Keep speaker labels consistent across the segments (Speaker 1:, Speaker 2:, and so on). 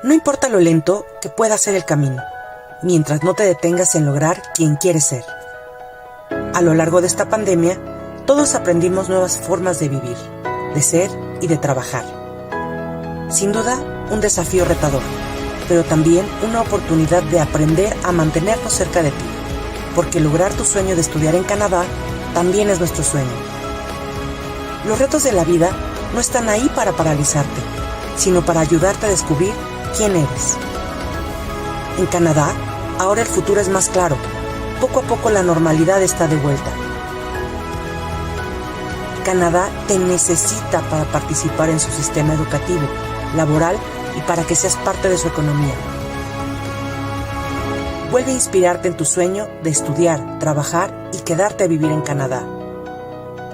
Speaker 1: No importa lo lento que pueda ser el camino, mientras no te detengas en lograr quien quieres ser. A lo largo de esta pandemia, todos aprendimos nuevas formas de vivir, de ser y de trabajar. Sin duda, un desafío retador, pero también una oportunidad de aprender a mantenernos cerca de ti, porque lograr tu sueño de estudiar en Canadá también es nuestro sueño. Los retos de la vida no están ahí para paralizarte, sino para ayudarte a descubrir quién eres. En Canadá, ahora el futuro es más claro. Poco a poco la normalidad está de vuelta. Canadá te necesita para participar en su sistema educativo, laboral y para que seas parte de su economía. Vuelve a inspirarte en tu sueño de estudiar, trabajar y quedarte a vivir en Canadá.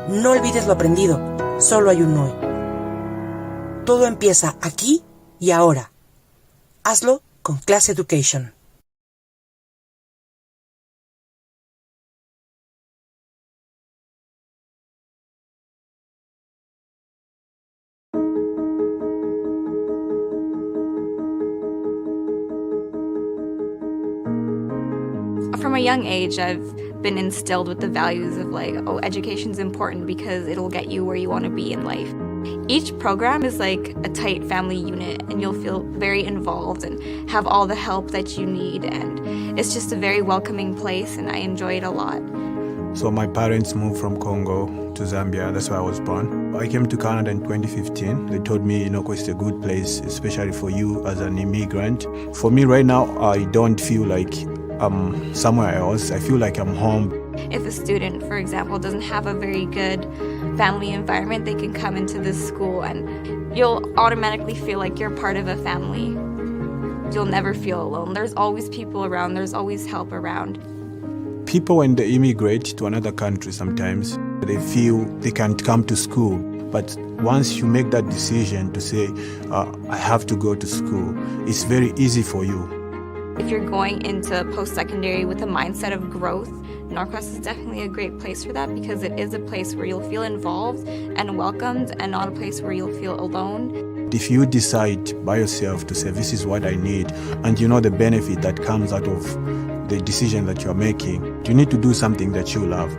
Speaker 1: No olvides lo aprendido, solo hay un hoy. Todo empieza aquí y ahora. Hazlo con Class Education.
Speaker 2: From a young age, I've been instilled with the values of education's important because it'll get you where you want to be in life. Each program is like a tight family unit, and you'll feel very involved and have all the help that you need, and it's just a very welcoming place, and I enjoy it a lot.
Speaker 3: So my parents moved from Congo to Zambia. That's where I was born. I came to Canada in 2015. They told me, NorQuest is a good place, especially for you as an immigrant. For me right now, I don't feel like I'm somewhere else. I feel like I'm home.
Speaker 2: If a student, for example, doesn't have a very good family environment, they can come into this school and you'll automatically feel like you're part of a family. You'll never feel alone. There's always people around. There's always help around.
Speaker 3: People, when they immigrate to another country sometimes, they feel they can't come to school. But once you make that decision to say, I have to go to school, it's very easy for you.
Speaker 2: If you're going into post-secondary with a mindset of growth, NorQuest is definitely a great place for that because it is a place where you'll feel involved and welcomed and not a place where you'll feel alone.
Speaker 3: If you decide by yourself to say, this is what I need, and you know the benefit that comes out of the decision that you're making, you need to do something that you love.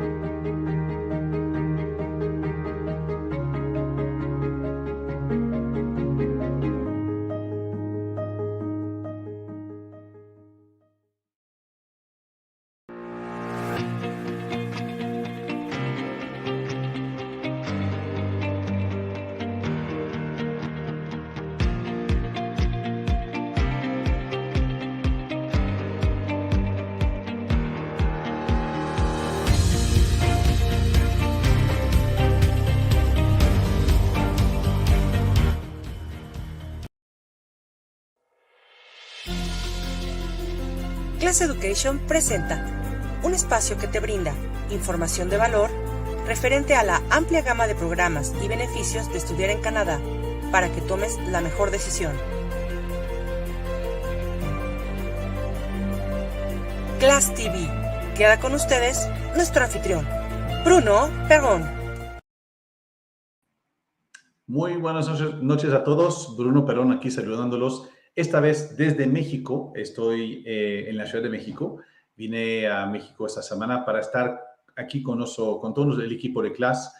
Speaker 1: Class Education presenta un espacio que te brinda información de valor referente a la amplia gama de programas y beneficios de estudiar en Canadá para que tomes la mejor decisión. Class TV. Queda con ustedes nuestro anfitrión, Bruno Perón.
Speaker 4: Muy buenas noches a todos. Bruno Perón aquí saludándolos. Esta vez desde México. Estoy en la Ciudad de México. Vine a México esta semana para estar aquí con todo el equipo de Class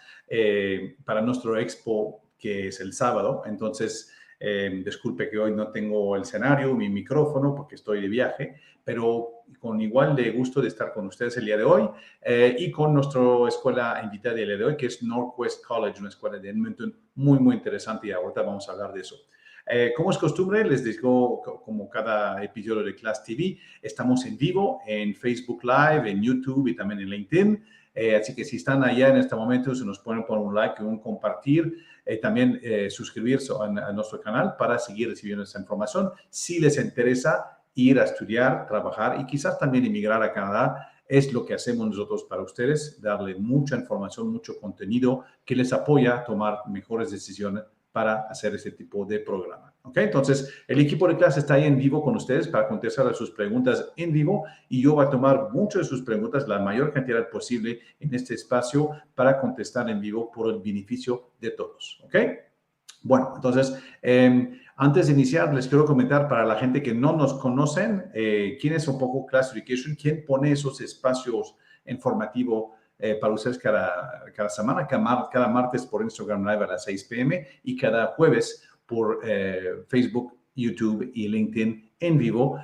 Speaker 4: para nuestro expo que es el sábado. Entonces, disculpe que hoy no tengo el escenario, mi micrófono, porque estoy de viaje, pero con igual de gusto de estar con ustedes el día de hoy y con nuestra escuela invitada el día de hoy, que es NorQuest College, una escuela de Edmonton muy, muy interesante, y ahorita vamos a hablar de eso. Como es costumbre, les digo, como cada episodio de Class TV, estamos en vivo en Facebook Live, en YouTube y también en LinkedIn. Así que si están allá en este momento, se nos pueden poner un like, un compartir, también suscribirse a nuestro canal para seguir recibiendo esta información. Si les interesa ir a estudiar, trabajar y quizás también emigrar a Canadá, es lo que hacemos nosotros para ustedes, darle mucha información, mucho contenido que les apoya a tomar mejores decisiones para hacer este tipo de programa. ¿Ok? Entonces, el equipo de clase está ahí en vivo con ustedes para contestar a sus preguntas en vivo y yo voy a tomar muchas de sus preguntas, la mayor cantidad posible en este espacio para contestar en vivo por el beneficio de todos. ¿Ok? Bueno, entonces, Antes de iniciar, les quiero comentar para la gente que no nos conocen, quién es un poco Classification, quién pone esos espacios informativos para ustedes cada semana, cada martes por Instagram Live a las 6 p.m. y cada jueves por Facebook, YouTube y LinkedIn en vivo.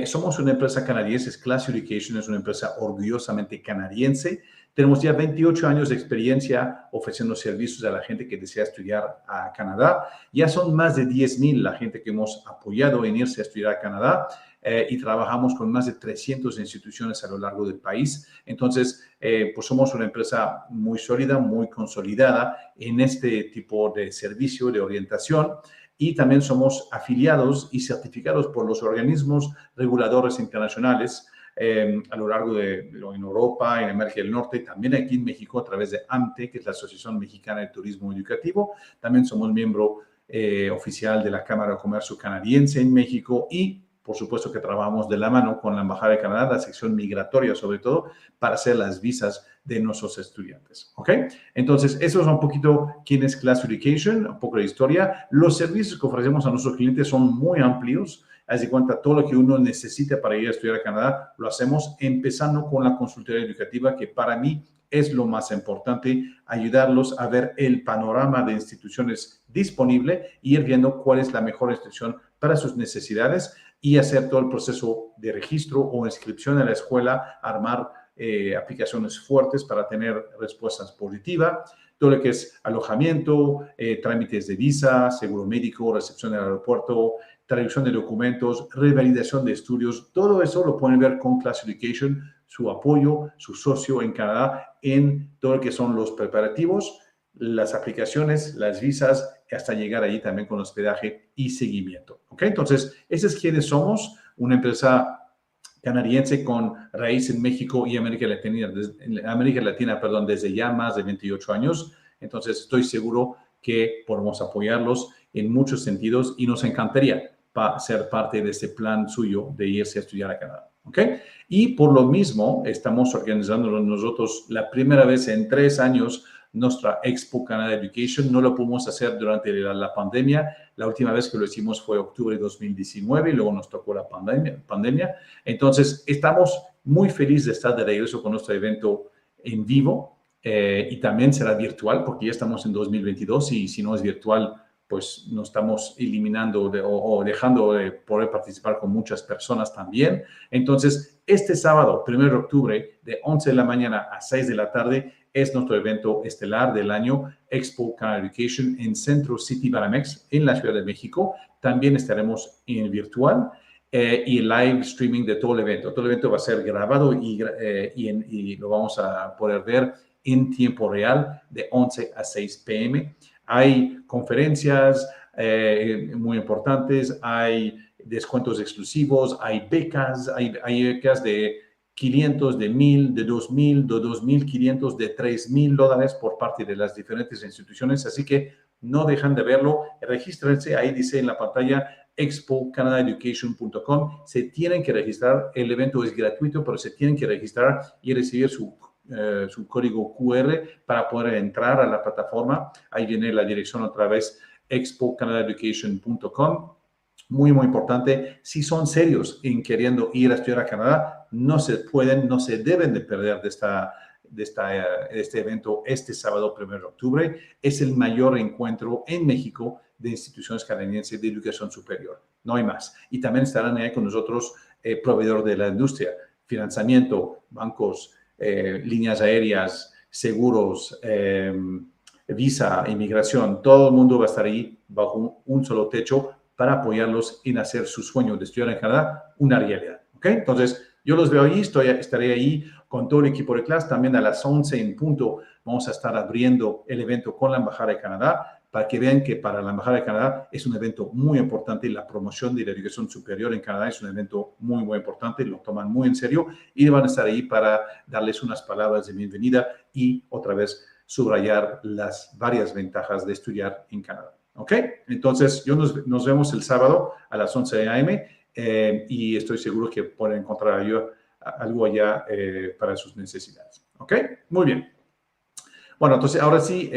Speaker 4: Somos una empresa canadiense, Classification es una empresa orgullosamente canadiense. Tenemos ya 28 años de experiencia ofreciendo servicios a la gente que desea estudiar a Canadá. Ya son más de 10,000 la gente que hemos apoyado en irse a estudiar a Canadá y trabajamos con más de 300 instituciones a lo largo del país. Entonces, pues somos una empresa muy sólida, muy consolidada en este tipo de servicio de orientación. Y también somos afiliados y certificados por los organismos reguladores internacionales a lo largo en Europa, en América del Norte, también aquí en México a través de AMTE, que es la Asociación Mexicana de Turismo Educativo. También somos miembro oficial de la Cámara de Comercio Canadiense en México y, por supuesto, que trabajamos de la mano con la Embajada de Canadá, la sección migratoria sobre todo, para hacer las visas de nuestros estudiantes. ¿Ok? Entonces, eso es un poquito quién es Classification, un poco de historia. Los servicios que ofrecemos a nuestros clientes son muy amplios. Haz de cuenta, todo lo que uno necesita para ir a estudiar a Canadá, lo hacemos empezando con la consultoría educativa, que para mí es lo más importante, ayudarlos a ver el panorama de instituciones disponible y ir viendo cuál es la mejor institución para sus necesidades y hacer todo el proceso de registro o inscripción a la escuela, armar aplicaciones fuertes para tener respuestas positivas, todo lo que es alojamiento, trámites de visa, seguro médico, recepción del aeropuerto, traducción de documentos, revalidación de estudios, todo eso lo pueden ver con Classification, su apoyo, su socio en Canadá, en todo lo que son los preparativos, las aplicaciones, las visas, hasta llegar allí también con hospedaje y seguimiento. ¿Ok? Entonces, ese es quienes somos, una empresa canadiense con raíz en México y América Latina, desde ya más de 28 años. Entonces, estoy seguro que podemos apoyarlos en muchos sentidos y nos encantaría ser parte de este plan suyo de irse a estudiar a Canadá. ¿Ok? Y por lo mismo, estamos organizando nosotros la primera vez en 3 años nuestra Expo Canada Education. No lo pudimos hacer durante la pandemia. La última vez que lo hicimos fue octubre de 2019 y luego nos tocó la pandemia. Entonces, estamos muy felices de estar de regreso con nuestro evento en vivo y también será virtual porque ya estamos en 2022 y si no es virtual, pues nos estamos eliminando o dejando de poder participar con muchas personas también. Entonces, este sábado, 1 de octubre, de 11 de la mañana a 6 de la tarde, es nuestro evento estelar del año, Expo Canada Education en Centro City Banamex, en la Ciudad de México. También estaremos en virtual y live streaming de todo el evento. Todo el evento va a ser grabado y lo vamos a poder ver en tiempo real de 11 a 6 p.m. Hay conferencias muy importantes, hay descuentos exclusivos, hay becas, hay becas de 500, de 1,000, de 2,000, de 2,500, de $3,000 por parte de las diferentes instituciones. Así que no dejan de verlo. Regístrense, ahí dice en la pantalla expocanadaeducation.com. Se tienen que registrar. El evento es gratuito, pero se tienen que registrar y recibir su código QR para poder entrar a la plataforma. Ahí viene la dirección otra vez, expocanadaeducation.com. Muy, muy importante. Si son serios en queriendo ir a estudiar a Canadá, no se deben de perder de este evento este sábado 1 de octubre. Es el mayor encuentro en México de instituciones canadienses de educación superior. No hay más. Y también estarán ahí con nosotros proveedor de la industria, financiamiento, bancos, líneas aéreas, seguros, visa, inmigración. Todo el mundo va a estar ahí bajo un solo techo para apoyarlos en hacer su sueño de estudiar en Canadá una realidad. ¿Ok? Entonces, yo los veo ahí, estaré ahí con todo el equipo de clase. También a las 11 en punto vamos a estar abriendo el evento con la Embajada de Canadá para que vean que para la Embajada de Canadá es un evento muy importante. La promoción de la educación superior en Canadá es un evento muy, muy importante. Lo toman muy en serio y van a estar ahí para darles unas palabras de bienvenida y otra vez subrayar las varias ventajas de estudiar en Canadá. ¿Ok? Entonces, nos vemos el sábado a las 11 a.m. Y estoy seguro que pueden encontrar algo allá para sus necesidades. ¿Ok? Muy bien. Bueno, entonces ahora sí,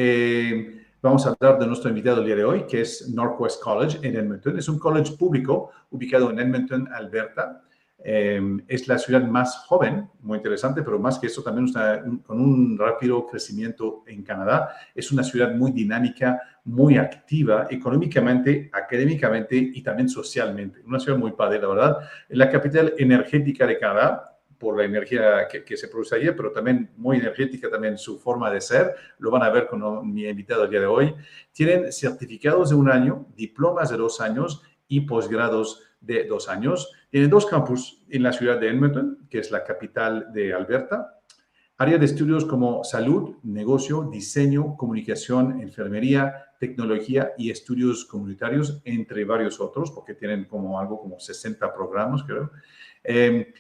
Speaker 4: Vamos a hablar de nuestro invitado el día de hoy, que es NorQuest College en Edmonton. Es un college público ubicado en Edmonton, Alberta. Es la ciudad más joven, muy interesante, pero más que eso también está con un rápido crecimiento en Canadá. Es una ciudad muy dinámica, muy activa económicamente, académicamente y también socialmente. Una ciudad muy padre, la verdad. Es la capital energética de Canadá, por la energía que se produce allí, pero también muy energética también su forma de ser. Lo van a ver con mi invitado el día de hoy. Tienen certificados de 1 año, diplomas de 2 años y posgrados de 2 años. Tienen 2 campus en la ciudad de Edmonton, que es la capital de Alberta. Área de estudios como salud, negocio, diseño, comunicación, enfermería, tecnología y estudios comunitarios, entre varios otros, porque tienen algo como 60 programas, creo.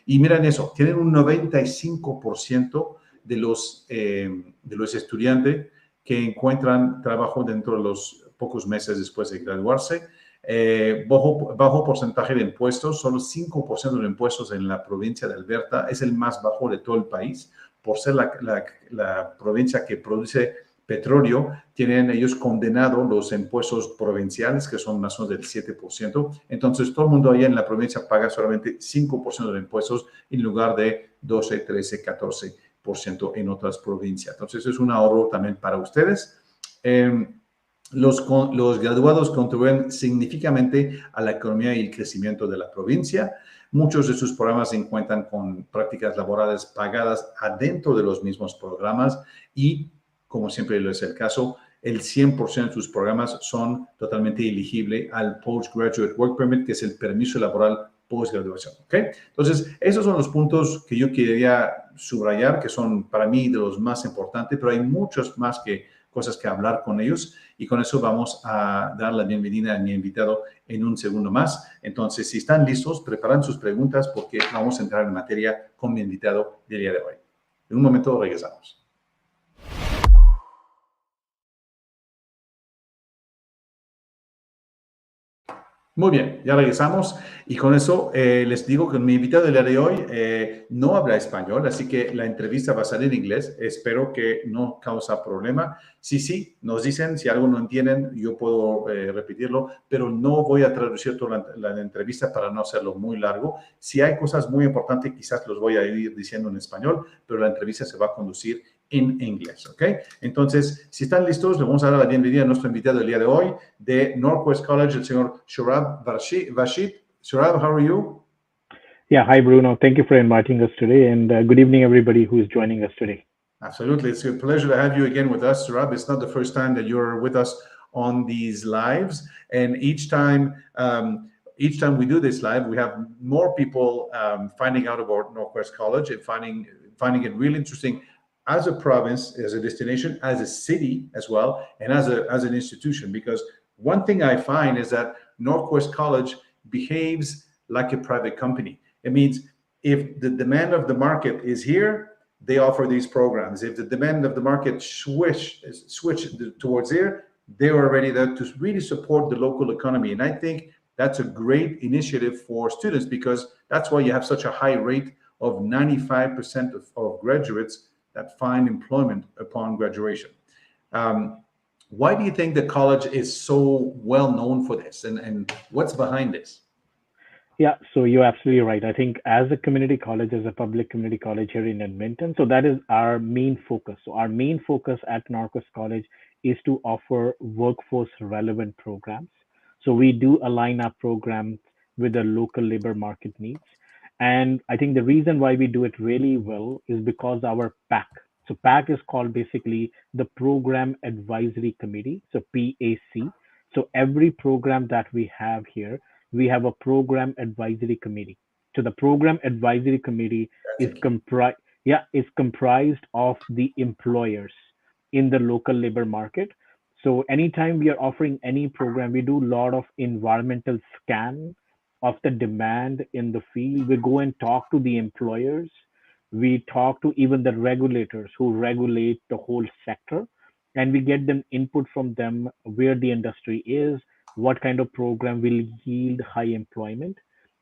Speaker 4: Y miren eso, tienen un 95% de los estudiantes que encuentran trabajo dentro de los pocos meses después de graduarse. Bajo porcentaje de impuestos, solo 5% de impuestos en la provincia de Alberta, es el más bajo de todo el país, por ser la provincia que produce petróleo. Tienen ellos condenado los impuestos provinciales, que son más o menos del 7%. Entonces, todo el mundo allá en la provincia paga solamente 5% de impuestos en lugar de 12, 13, 14% en otras provincias. Entonces, es un ahorro también para ustedes. Los graduados contribuyen significativamente a la economía y el crecimiento de la provincia. Muchos de sus programas se encuentran con prácticas laborales pagadas adentro de los mismos programas y, como siempre lo es el caso, el 100% de sus programas son totalmente elegibles al Postgraduate Work Permit, que es el permiso laboral postgraduación. ¿Okay? Entonces, esos son los puntos que yo quería subrayar, que son para mí de los más importantes, pero hay muchos más cosas que hablar con ellos, y con eso vamos a dar la bienvenida a mi invitado en un segundo más. Entonces, si están listos, preparen sus preguntas porque vamos a entrar en materia con mi invitado del día de hoy. En un momento regresamos. Muy bien, ya regresamos y con eso les digo que mi invitado del día de hoy no habla español, así que la entrevista va a salir en inglés. Espero que no causa problema. Sí, nos dicen si algo no entienden, yo puedo repetirlo, pero no voy a traducir toda la entrevista para no hacerlo muy largo. Si hay cosas muy importantes, quizás los voy a ir diciendo en español, pero la entrevista se va a conducir en inglés, ¿ok? Entonces, si están listos, le vamos a dar la bienvenida a nuestro invitado del día de hoy de NorQuest College, el señor Shurab Vashid. Shurab, how are you?
Speaker 5: Yeah, hi Bruno. Thank you for inviting us today, and good evening everybody who is joining us today.
Speaker 4: Absolutely. It's a pleasure to have you again with us, Shurab. It's not the first time that you're with us on these lives, and each time we do this live, we have more people finding out about NorQuest College and finding it really interesting as a province, as a destination, as a city as well, and as an institution. Because one thing I find is that NorQuest College behaves like a private company. It means if the demand of the market is here, they offer these programs. If the demand of the market switch towards here, they are already there to really support the local economy. And I think that's a great initiative for students, because that's why you have such a high rate of 95% of graduates that find employment upon graduation. Why do you think the college is so well known for this, and what's behind this?
Speaker 5: Yeah, so you're absolutely right. I think as a community college, as a public community college here in Edmonton, so that is our main focus. So our main focus at NorQuest College is to offer workforce relevant programs. So we do align our programs with the local labor market needs. And I think the reason why we do it really well is because our PAC. So PAC is called basically the Program Advisory Committee, so PAC. So every program that we have here, we have a Program Advisory Committee. So the Program Advisory Committee is comprised of the employers in the local labor market. So anytime we are offering any program, we do a lot of environmental scan of the demand in the field. We go and talk to the employers. We talk to even the regulators who regulate the whole sector, and we get them input from them where the industry is, what kind of program will yield high employment.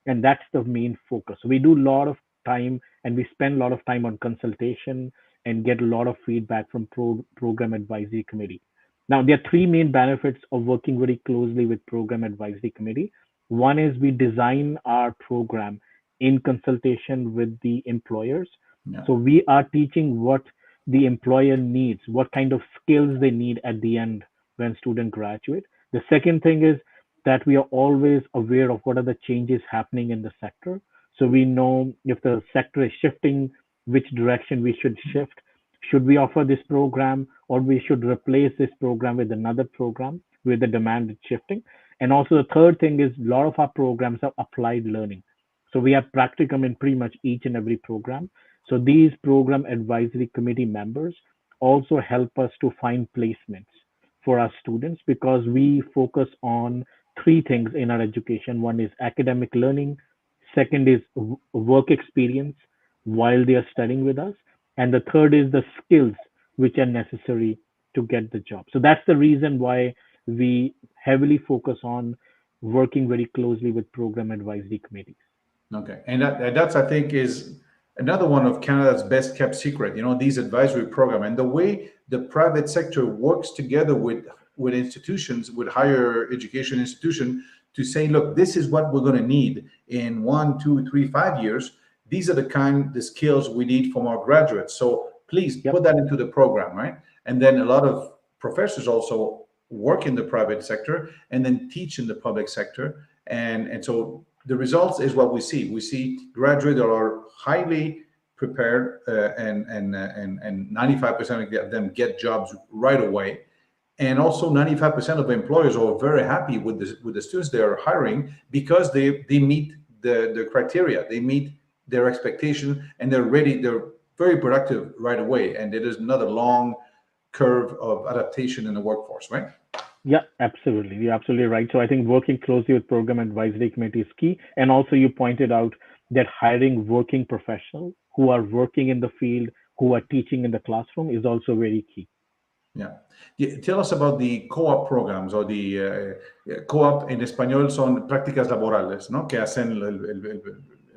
Speaker 5: And that's the main focus. We do a lot of time, and we spend a lot of time on consultation and get a lot of feedback from program advisory committee. Now, there are three main benefits of working very closely with Program Advisory Committee. One is we design our program in consultation with the employers.
Speaker 4: Yeah.
Speaker 5: So we are teaching what the employer needs, what kind of skills they need at the end when student graduate. The second thing is that we are always aware of what are the changes happening in the sector. So we know if the sector is shifting, which direction we should shift. Should we offer this program or we should replace this program with another program where the demand is shifting? And also the third thing is a lot of our programs are applied learning. So we have practicum in pretty much each and every program. So these program advisory committee members also help us to find placements for our students because we focus on three things in our education. One is academic learning, second is work experience while they are studying with us, and the third is the skills which are necessary to get the job. So that's the reason why we heavily focus on working very closely with program advisory committees.
Speaker 4: Okay, and that's I think is another one of Canada's best kept secret. You know, these advisory program and the way the private sector works together with institutions, with higher education institution, to say, look, this is what we're going to need in 1, 2, 3, 5 years. These are the skills we need from our graduates. So please
Speaker 5: Yep.
Speaker 4: put that into the program, right? And then a lot of professors also work in the private sector and then teach in the public sector, and so the results is what we see. We see graduates that are highly prepared, and 95% of them get jobs right away. And also 95% of employers are very happy with the students they are hiring because they meet the criteria, they meet their expectation, and they're very productive right away. And it is another long curve of adaptation in the workforce, right?
Speaker 5: Yeah, absolutely. You're absolutely right. So I think working closely with program advisory committee is key. And also you pointed out that hiring working professionals who are working in the field, who are teaching in the classroom is also very key.
Speaker 4: Yeah. Tell us about the co-op programs or the co-op en español son prácticas laborales, ¿no? Que hacen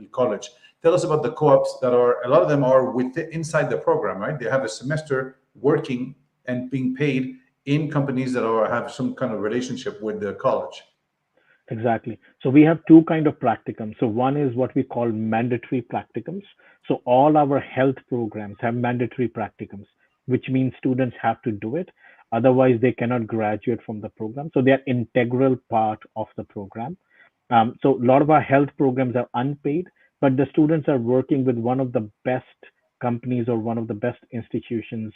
Speaker 4: el college. Tell us about the co-ops that are, a lot of them are inside the program, right? They have a semester working and being paid in companies that have some kind of relationship with the college.
Speaker 5: Exactly. So we have two kind of practicums. So one is what we call mandatory practicums. So all our health programs have mandatory practicums, which means students have to do it. Otherwise, they cannot graduate from the program. So they are integral part of the program. So a lot of our health programs are unpaid, but the students are working with one of the best companies or one of the best institutions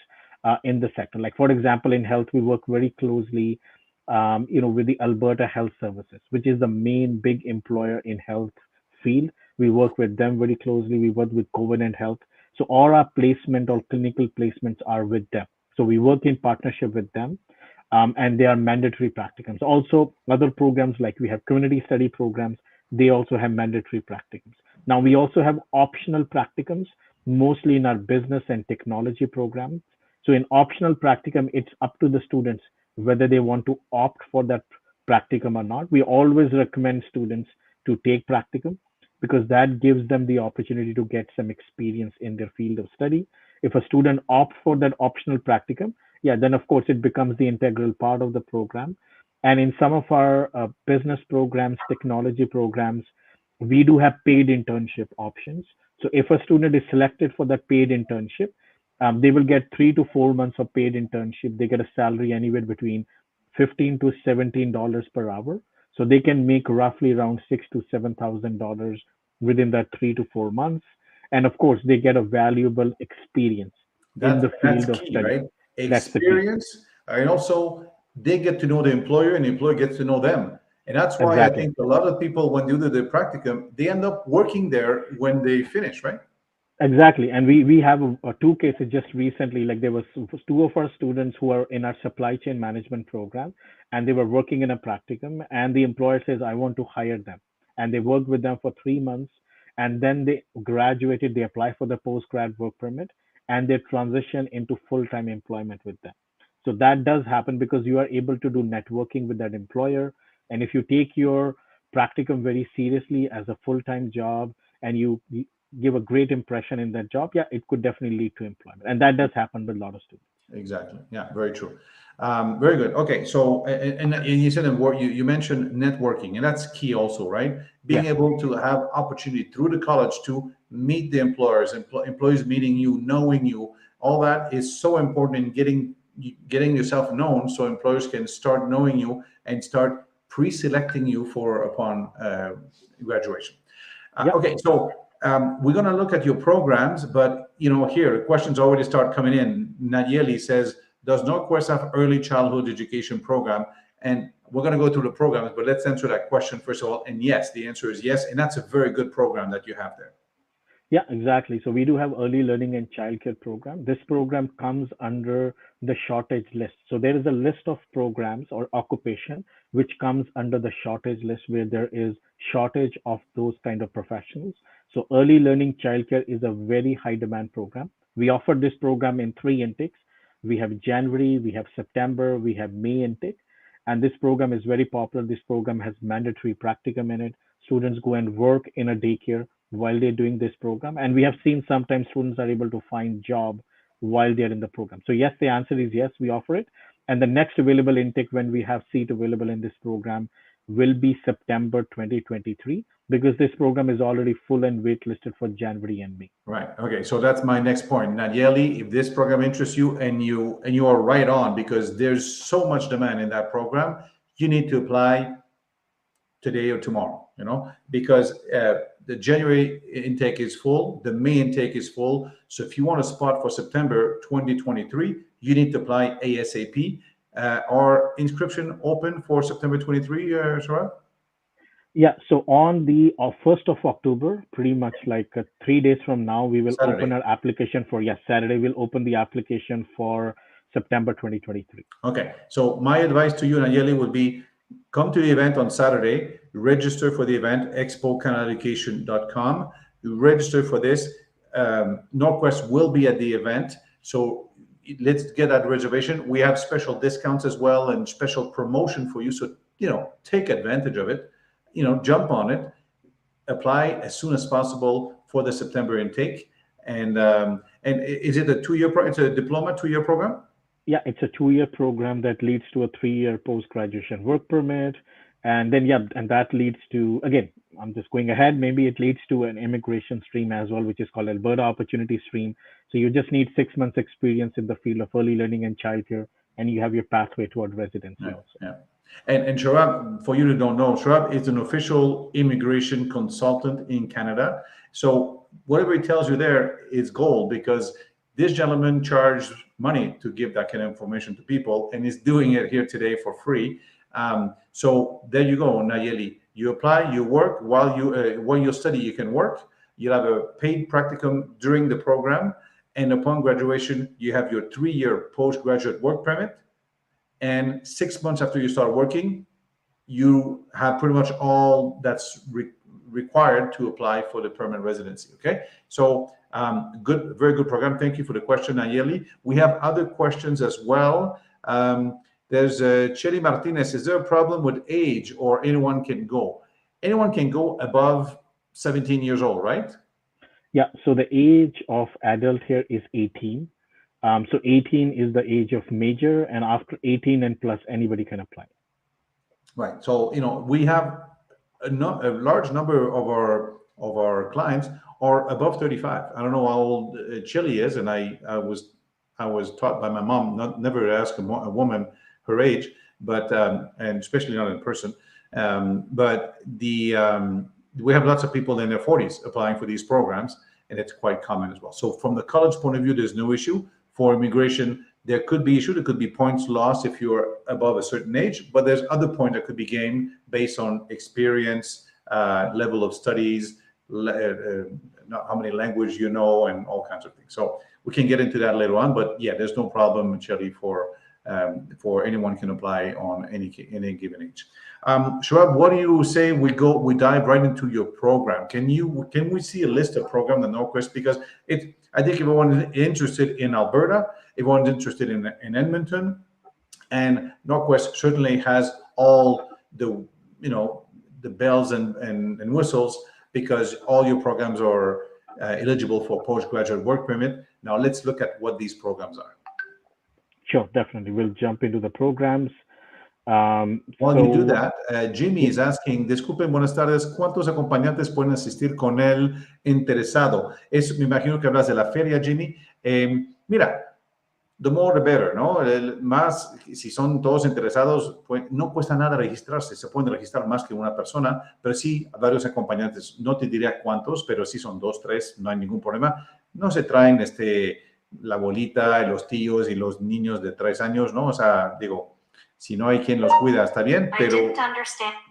Speaker 5: in the sector. Like for example, in health, we work very closely, with the Alberta Health Services, which is the main big employer in health field. We work with them very closely. We work with Covenant Health. So all our placement or clinical placements are with them. So we work in partnership with them, and they are mandatory practicums. Also, other programs like we have community study programs, they also have mandatory practicums. Now we also have optional practicums, mostly in our business and technology programs. So in optional practicum, it's up to the students whether they want to opt for that practicum or not. We always recommend students to take practicum because that gives them the opportunity to get some experience in their field of study. If a student opts for that optional practicum, yeah, then of course it becomes the integral part of the program. And in some of our business programs, technology programs, we do have paid internship options. So if a student is selected for that paid internship, they will get 3 to 4 months of paid internship. They get a salary anywhere between $15 to $17 per hour. So they can make roughly around $6,000 to $7,000 within that 3 to 4 months. And of course, they get a valuable experience in the field of
Speaker 4: Key,
Speaker 5: study.
Speaker 4: right?
Speaker 5: That's the key.
Speaker 4: Experience, and also they get to know the employer, and the employer gets to know them. And that's why
Speaker 5: Exactly.
Speaker 4: I think a lot of people, when they do the practicum, they end up working there when they finish, right?
Speaker 5: Exactly. And we have two cases just recently, like there was two of our students who are in our supply chain management program, and they were working in a practicum, and the employer says, I want to hire them. And they worked with them for 3 months, and then they graduated, they apply for the post-grad work permit, and they transition into full-time employment with them. So that does happen because you are able to do networking with that employer. And if you take your practicum very seriously as a full-time job, and you give a great impression in that job, yeah, it could definitely lead to employment. And that does happen with a lot of students.
Speaker 4: Exactly. Yeah, very true. Very good. Okay, so and you said in work, you mentioned networking, and that's key also, right? Being
Speaker 5: Yeah.
Speaker 4: able to have opportunity through the college to meet the employers, employees meeting you, knowing you, all that is so important in getting yourself known, so employers can start knowing you and start pre-selecting you for upon graduation.
Speaker 5: Yeah.
Speaker 4: Okay, so we're going to look at your programs, but here questions already start coming in. Nayeli says, does NorQuest have early childhood education program? And we're going to go through the programs, but let's answer that question first of all. And yes, the answer is yes, and that's a very good program that you have there.
Speaker 5: Yeah, exactly. So we do have early learning and childcare program. This program comes under the shortage list. So there is a list of programs or occupation which comes under the shortage list where there is shortage of those kind of professionals. So early learning childcare is a very high demand program. We offer this program in 3 intakes. We have January, we have September, we have May intake. And this program is very popular. This program has mandatory practicum in it. Students go and work in a daycare while they're doing this program. And we have seen sometimes students are able to find job while they're in the program. So yes, the answer is yes, we offer it. And the next available intake when we have seat available in this program will be September 2023, because this program is already full and waitlisted for January and May.
Speaker 4: Right. Okay. So that's my next point. Nayeli, if this program interests you and you are right on, because there's so much demand in that program, you need to apply today or tomorrow, because the January intake is full, the May intake is full. So if you want a spot for September 2023, you need to apply ASAP. Our inscription open for September 23, Saurabh?
Speaker 5: Yeah, so on the 1st of October, pretty much like 3 days from now, we will
Speaker 4: Saturday.
Speaker 5: open our application for, Saturday, we'll open the application for September 2023.
Speaker 4: Okay, so my advice to you, Nayeli, would be come to the event on Saturday, register for the event, expocanaleducation.com. You register for this. NorQuest will be at the event, so let's get that reservation. We have special discounts as well and special promotion for you, so take advantage of it. Jump on it, apply as soon as possible for the September intake. And is it a 2-year it's a diploma 2-year program?
Speaker 5: Yeah, it's a 2-year program that leads to a 3-year post-graduation work permit. And then, and that leads to, again, I'm just going ahead, maybe it leads to an immigration stream as well, which is called Alberta Opportunity Stream. So you just need 6 months experience in the field of early learning and childcare, and you have your pathway toward residency also.
Speaker 4: Yeah. And Saurabh, for you who don't know, Saurabh is an official immigration consultant in Canada. So whatever he tells you there is gold, because this gentleman charged money to give that kind of information to people, and is doing it here today for free. So there you go, Nayeli. You apply, you work while you study. You can work. You'll have a paid practicum during the program, and upon graduation, you have your 3-year postgraduate work permit. And 6 months after you start working, you have pretty much all that's required to apply for the permanent residency. Okay, so very good program. Thank you for the question, Nayeli. We have other questions as well. There's Cheli Martinez. Is there a problem with age, or anyone can go? Anyone can go above 17 years old, right?
Speaker 5: Yeah, so the age of adult here is 18. So 18 is the age of major, and after 18 and plus, anybody can apply. Right.
Speaker 4: So we have a large number of our clients are above 35. I don't know how old Chili is, and I was taught by my mom never to ask a woman her age, but and especially not in person. But we have lots of people in their 40s applying for these programs, and it's quite common as well. So from the college point of view, there's no issue. For immigration, there could be issue. There could be points lost if you're above a certain age, but there's other points that could be gained based on experience, level of studies, how many languages you know, and all kinds of things. So we can get into that later on, but yeah, there's no problem, Shelly, for anyone can apply on any given age. Saurabh, what do you say we dive right into your program? Can we see a list of programs in NorQuest? Because I think everyone is interested in Alberta, everyone's interested in Edmonton, and NorQuest certainly has all the bells and whistles, because all your programs are eligible for postgraduate work permit. Now let's look at what these programs are.
Speaker 5: Sure, definitely. We'll jump into the programs.
Speaker 4: While you do that, Jimmy is asking, disculpen, buenas tardes, ¿cuántos acompañantes pueden asistir con el interesado? Me imagino que hablas de la feria, Jimmy. Mira, the more the better, ¿no? Más, si son todos interesados, pues no cuesta nada registrarse. Se pueden registrar más que una persona, pero sí varios acompañantes. No te diría cuántos, pero sí son 2, 3, no hay ningún problema. No se traen la abuelita, los tíos y los niños de 3 años, ¿no? O sea, digo, si no hay quien los cuida, está bien, pero...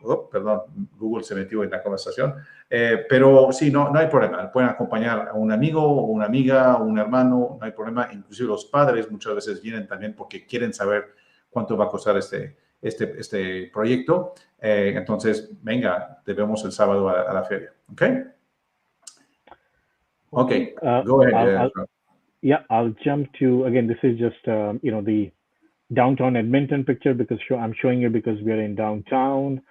Speaker 4: Oh, perdón, Google se metió en la conversación. Pero sí, no hay problema. Pueden acompañar a un amigo o una amiga o un hermano, no hay problema. Inclusive los padres muchas veces vienen también porque quieren saber cuánto va a costar este proyecto. Entonces, venga, te vemos el sábado a la feria. ¿Ok? Okay, go ahead.
Speaker 5: I'll jump to, again, this is just, the downtown Edmonton picture because I'm showing you because we are in downtown.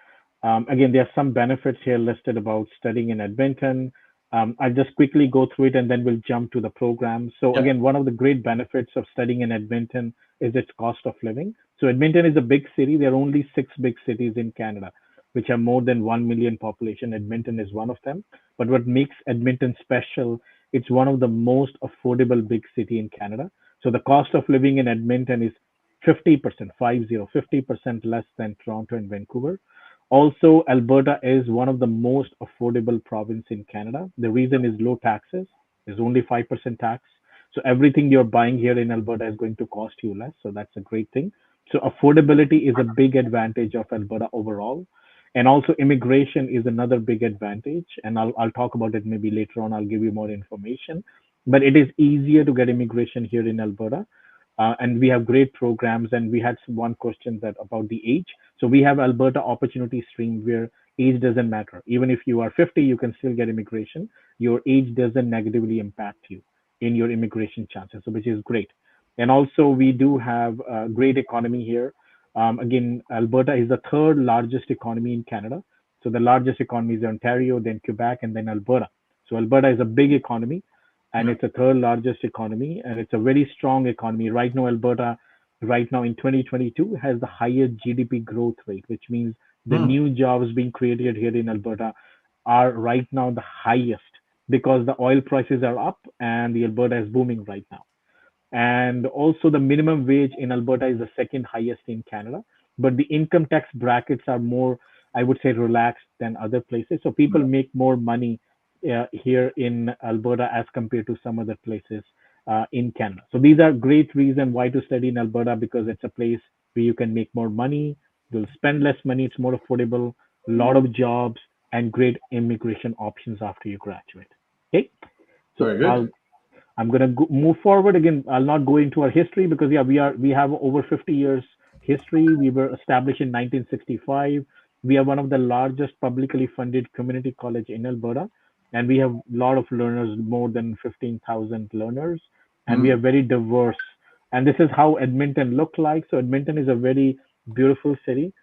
Speaker 5: Again, there are some benefits here listed about studying in Edmonton. I'll just quickly go through it and then we'll jump to the program. So again, one of the great benefits of studying in Edmonton is its cost of living. So Edmonton is a big city. There are only 6 big cities in Canada, which have more than 1 million population. Edmonton is one of them. But what makes Edmonton special, it's one of the most affordable big city in Canada. So the cost of living in Edmonton is 50% less than Toronto and Vancouver. Also, Alberta is one of the most affordable province in Canada. The reason is low taxes. There's only 5% tax. So everything you're buying here in Alberta is going to cost you less. So that's a great thing. So affordability is a big advantage of Alberta overall. And also immigration is another big advantage. And I'll talk about it maybe later on. I'll give you more information. But it is easier to get immigration here in Alberta. And we have great programs. And we had one question about the age. So we have Alberta Opportunity Stream where age doesn't matter. Even if you are 50, you can still get immigration. Your age doesn't negatively impact you in your immigration chances, so which is great. And also we do have a great economy here. Again, Alberta is the 3rd largest economy in Canada. So the largest economy is Ontario, then Quebec, and then Alberta. So Alberta is a big economy and it's the 3rd largest economy and it's a very strong economy. Right now, Alberta, right now in 2022 has the highest GDP growth rate, which means the new jobs being created here in Alberta are right now the highest because the oil prices are up and the Alberta is booming right now. And also the minimum wage in Alberta is the 2nd highest in Canada, but the income tax brackets are more, I would say, relaxed than other places. So people make more money here in Alberta as compared to some other places in Canada. So these are great reasons why to study in Alberta because it's a place where you can make more money, you'll spend less money, it's more affordable, a lot of jobs, and great immigration options after you graduate. Okay, so
Speaker 4: very good.
Speaker 5: I'm going to move forward. Again, I'll not go into our history because we have over 50 years history. We were established in 1965. We are one of the largest publicly funded community college in Alberta. And we have a lot of learners, more than 15,000 learners. And we are very diverse. And this is how Edmonton looked like. So Edmonton is a very beautiful city.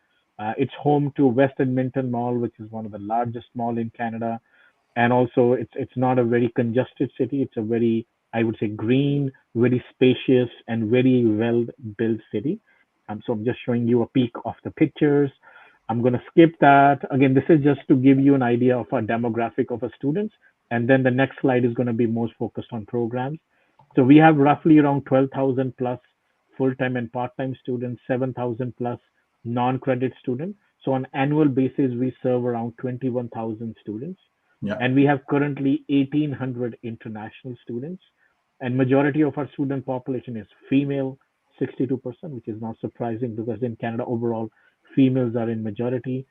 Speaker 5: It's home to West Edmonton Mall, which is one of the largest mall in Canada. And also it's not a very congested city. It's a very, I would say, green, very spacious, and very well-built city. So I'm just showing you a peek of the pictures. I'm going to skip that. Again, this is just to give you an idea of our demographic of our students. And then the next slide is going to be most focused on programs. So we have roughly around 12,000 plus full-time and part-time students, 7,000 plus non-credit students. So on annual basis, we serve around 21,000 students.
Speaker 4: Yeah.
Speaker 5: And we have currently 1,800 international students. And majority of our student population is female, 62%, which is not surprising because in Canada overall, females are in majority.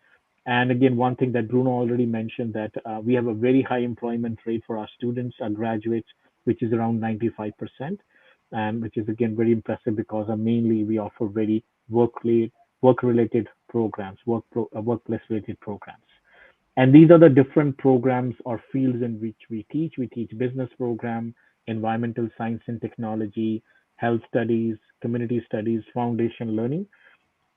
Speaker 5: And again, one thing that Bruno already mentioned that we have a very high employment rate for our students, our graduates, which is around 95%, and which is again very impressive because mainly we offer very work-related programs, workplace-related programs. And these are the different programs or fields in which we teach. We teach business program, environmental science and technology, health studies, community studies, foundation learning.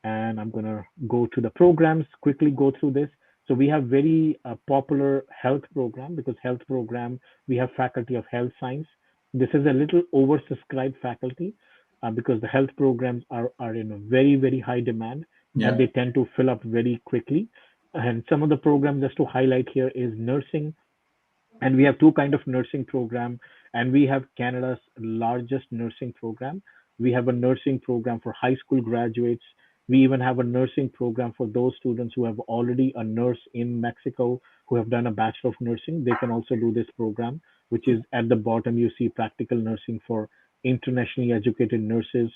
Speaker 5: And I'm going to go to the programs, quickly go through this. So we have very popular health program because health program, we have faculty of health science. This is a little oversubscribed faculty. because the health programs are in a very, very high demand, and they tend to fill up very quickly. And some of the programs just to highlight here is nursing, and we have two kind of nursing program, and we have Canada's largest nursing program. We have a nursing program for high school graduates. We even have a nursing program for those students who have already a nurse in Mexico, who have done a Bachelor of Nursing. They can also do this program, which is at the bottom. You see practical nursing for internationally educated nurses.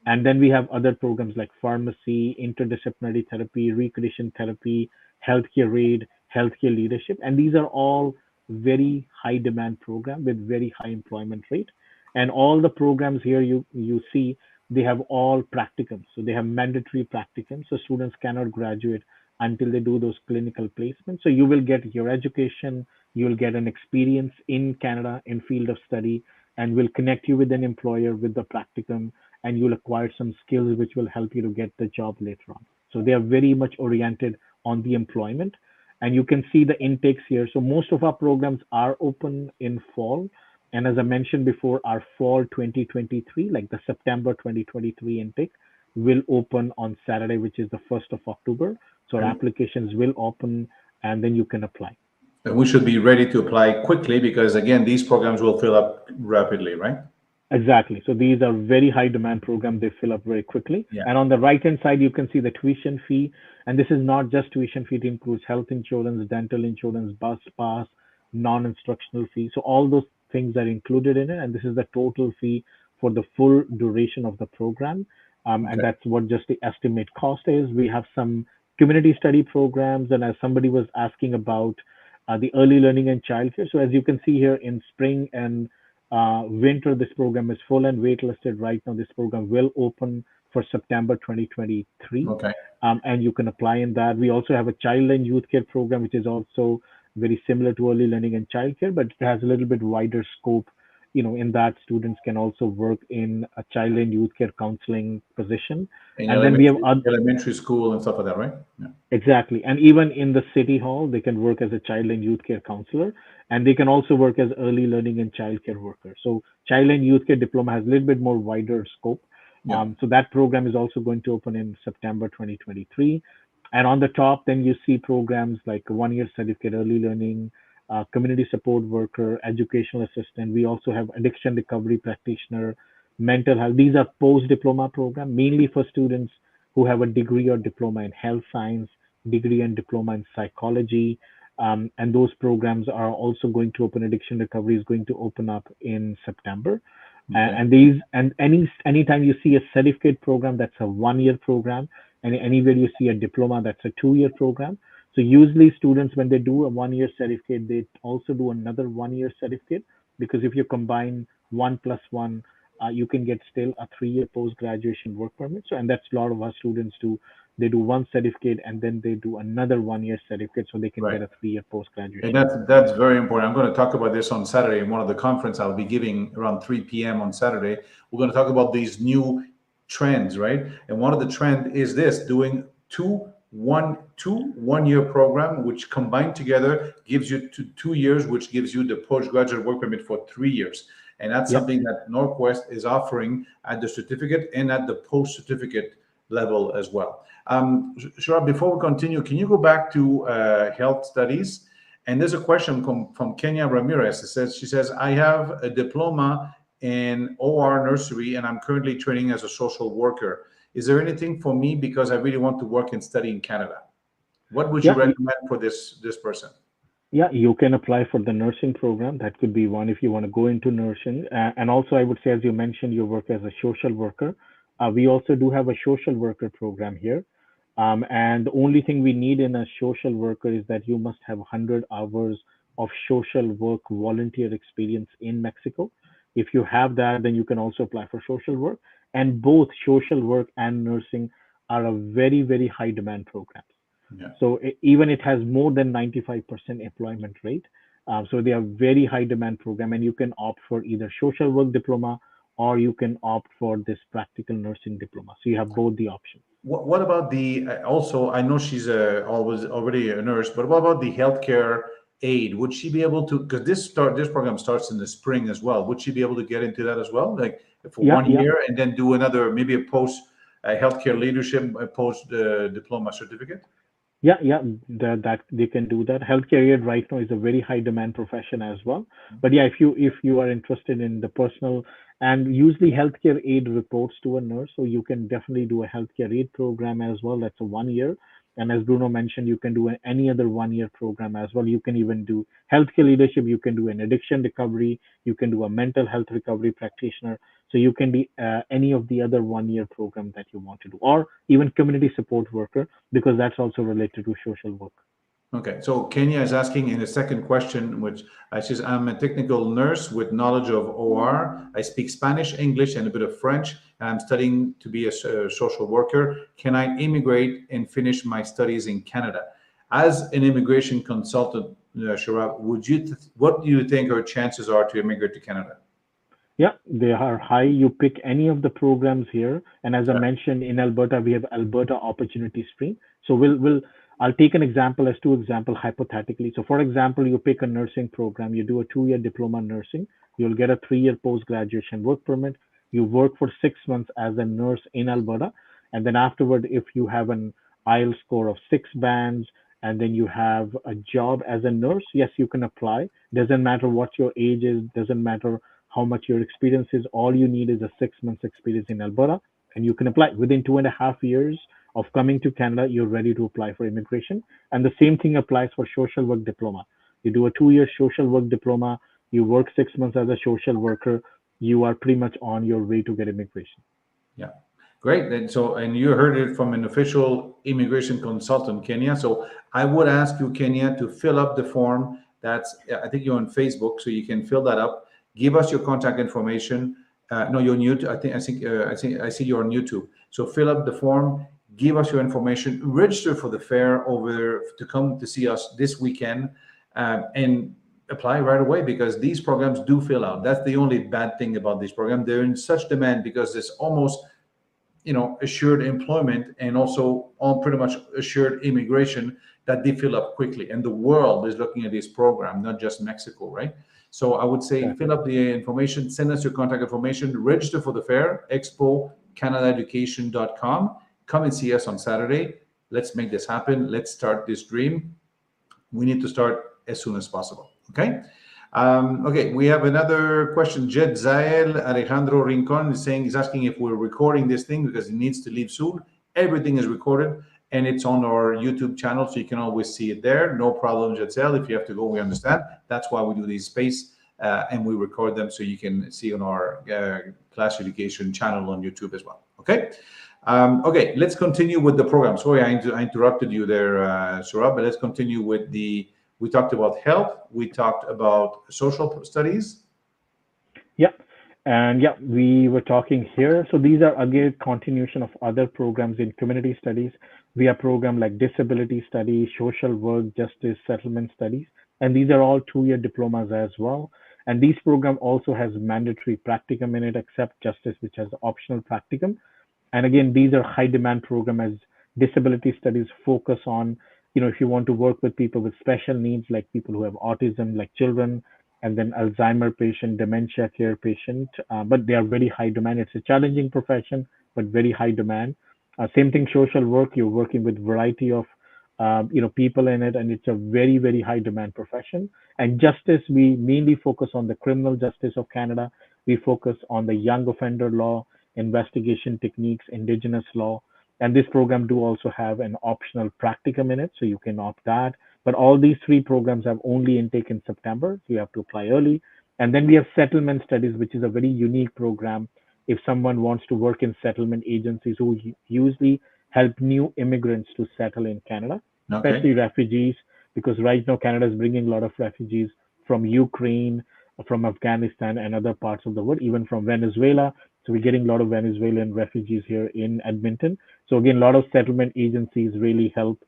Speaker 5: And then we have other programs like pharmacy, interdisciplinary therapy, recreation therapy, healthcare aid, healthcare leadership. And these are all very high demand program with very high employment rate. And all the programs here you see, they have all practicums. So they have mandatory practicums. So students cannot graduate until they do those clinical placements. So you will get your education, you will get an experience in Canada in field of study, and will connect you with an employer with the practicum, and you'll acquire some skills which will help you to get the job later on. So they are very much oriented on the employment. And you can see the intakes here. So most of our programs are open in fall. And as I mentioned before, our fall 2023, like the September 2023 intake, will open on Saturday, which is the 1st of October. So our applications will open, and then you can apply.
Speaker 4: And we should be ready to apply quickly because, again, these programs will fill up rapidly, right?
Speaker 5: Exactly. So these are very high demand programs. They fill up very quickly.
Speaker 4: Yeah.
Speaker 5: And on the right hand side, you can see the tuition fee. And this is not just tuition fee. It includes health insurance, dental insurance, bus pass, non-instructional fee. So all those things are included in it. And this is the total fee for the full duration of the program. And that's what just the estimate cost is. We have some community study programs. And as somebody was asking about the early learning and childcare. So as you can see here in spring and winter, this program is full and waitlisted right now. This program will open for September 2023.
Speaker 4: Okay.
Speaker 5: And you can apply in that. We also have a child and youth care program, which is also very similar to early learning and childcare, but it has a little bit wider scope. In that students can also work in a child and youth care counseling position.
Speaker 4: And then we have elementary school and stuff like that, right? Yeah.
Speaker 5: Exactly. And even in the city hall, they can work as a child and youth care counselor, and they can also work as early learning and childcare worker. So child and youth care diploma has a little bit more wider scope.
Speaker 4: Yeah.
Speaker 5: So that program is also going to open in September 2023. And on the top, then you see programs like 1-year certificate early learning, community support worker, educational assistant. We also have addiction recovery practitioner, mental health. These are post-diploma program, mainly for students who have a degree or diploma in health science, degree and diploma in psychology. And those programs are also going to open. Addiction recovery is going to open up in September.
Speaker 4: Okay.
Speaker 5: And anytime you see a certificate program, that's a 1-year program. And anywhere you see a diploma, that's a 2-year program. So usually students, when they do a 1-year certificate, they also do another 1-year certificate, because if you combine 1 plus 1, you can get still a 3-year post-graduation work permit. So, and that's a lot of our students do. They do one certificate and then they do another 1-year certificate, so they can
Speaker 4: Right.
Speaker 5: get a 3-year post-graduation.
Speaker 4: And that's very important. I'm going to talk about this on Saturday in one of the conference I'll be giving around 3 p.m. on Saturday. We're going to talk about these new trends, right? And one of the trend is this: doing two 1-year program, which combined together gives you 2 years, which gives you the postgraduate work permit for 3 years. And that's something that NorQuest is offering at the certificate and at the post-certificate level as well. Shura, before we continue, can you go back to health studies? And there's a question from Kenya Ramirez. She says, I have a diploma in OR nursery and I'm currently training as a social worker. Is there anything for me because I really want to work and study in Canada? What would you recommend for this person?
Speaker 5: Yeah, you can apply for the nursing program. That could be one if you want to go into nursing. And also, I would say, as you mentioned, you work as a social worker. We also do have a social worker program here. And the only thing we need in a social worker is that you must have 100 hours of social work volunteer experience in Mexico. If you have that, then you can also apply for social work. And both social work and nursing are a very, very high demand programs.
Speaker 4: Yeah.
Speaker 5: So even it has more than 95% employment rate. So they are very high demand program, and you can opt for either social work diploma or you can opt for this practical nursing diploma. So you have both the options.
Speaker 4: What about the, also, I know she's already a nurse, but what about the healthcare aid, would she be able to, because this program starts in the spring as well, would she be able to get into that as well, like for
Speaker 5: Yeah,
Speaker 4: 1
Speaker 5: yeah.
Speaker 4: year and then do another, maybe a post healthcare leadership, post diploma certificate?
Speaker 5: Yeah, that they can do that. Healthcare aid right now is a very high demand profession as well. But yeah, if you are interested in the personal, and usually healthcare aid reports to a nurse, so you can definitely do a healthcare aid program as well. That's a 1 year. And as Bruno mentioned, you can do any other 1 year program as well. You can even do healthcare leadership. You can do an addiction recovery. You can do a mental health recovery practitioner. So you can be any of the other 1 year program that you want to do, or even community support worker, because that's also related to social work.
Speaker 4: Okay, so Kenya is asking in a second question, which says, I'm a technical nurse with knowledge of OR. I speak Spanish, English, and a bit of French, and I'm studying to be a social worker. Can I immigrate and finish my studies in Canada? As an immigration consultant, Shurab, what do you think her chances are to immigrate to Canada?
Speaker 5: Yeah, they are high. You pick any of the programs here, and as I mentioned, in Alberta we have Alberta Opportunity Stream. So I'll take an example as two example hypothetically. So for example, you pick a nursing program, you do a 2 year diploma in nursing, you'll get a 3 year post graduation work permit. You work for 6 months as a nurse in Alberta, and then afterward, if you have an IELTS score of 6 bands, and then you have a job as a nurse, yes, you can apply. Doesn't matter what your age is, doesn't matter how much your experience is. All you need is a 6 months experience in Alberta, and you can apply. Within 2.5 years of coming to Canada, you're ready to apply for immigration. And the same thing applies for social work diploma. You do a 2 year social work diploma, you work 6 months as a social worker, you are pretty much on your way to get immigration.
Speaker 4: Yeah, great. And you heard it from an official immigration consultant, Kenya. So I would ask you, Kenya, to fill up the form. I think you're on Facebook, so you can fill that up. Give us your contact information. No, you're on YouTube. I see you're on YouTube. So fill up the form. Give us your information. Register for the fair to come to see us this weekend, and apply right away, because these programs do fill out. That's the only bad thing about this program. They're in such demand because there's almost assured employment and also pretty much assured immigration, that they fill up quickly. And the world is looking at this program, not just Mexico, right? So I would say fill up the information, send us your contact information, register for the fair, expocanadaeducation.com. Come and see us on Saturday. Let's make this happen. Let's start this dream. We need to start as soon as possible. Okay. Okay, we have another question. Jed Zael Alejandro Rincon is asking if we're recording this thing because he needs to leave soon. Everything is recorded and it's on our YouTube channel, so you can always see it there. No problem, Jed Zael. If you have to go, we understand. That's why we do these space and we record them so you can see on our class education channel on YouTube as well. Okay. Okay, let's continue with the program. Sorry, I interrupted you there, Surab, but let's continue with we talked about health, we talked about social studies.
Speaker 5: Yeah, and yeah, we were talking here. So these are again continuation of other programs in community studies. We have programs like disability studies, social work, justice, settlement studies, and these are all 2 year diplomas as well. And these program also has mandatory practicum in it, except justice, which has optional practicum. And again, these are high demand program, as disability studies focus on, if you want to work with people with special needs, like people who have autism, like children, and then Alzheimer patient, dementia care patient, but they are very high demand. It's a challenging profession, but very high demand. Same thing, social work, you're working with variety of, people in it, and it's a very, very high demand profession. And justice, we mainly focus on the criminal justice of Canada. We focus on the young offender law, investigation techniques, indigenous law. And this program do also have an optional practicum in it, so you can opt that. But all these three programs have only intake in September, so you have to apply early. And then we have settlement studies, which is a very unique program. If someone wants to work in settlement agencies who usually help new immigrants to settle in Canada, especially refugees, because right now Canada is bringing a lot of refugees from Ukraine, from Afghanistan, and other parts of the world, even from Venezuela. So we're getting a lot of Venezuelan refugees here in Edmonton. So again, a lot of settlement agencies really help,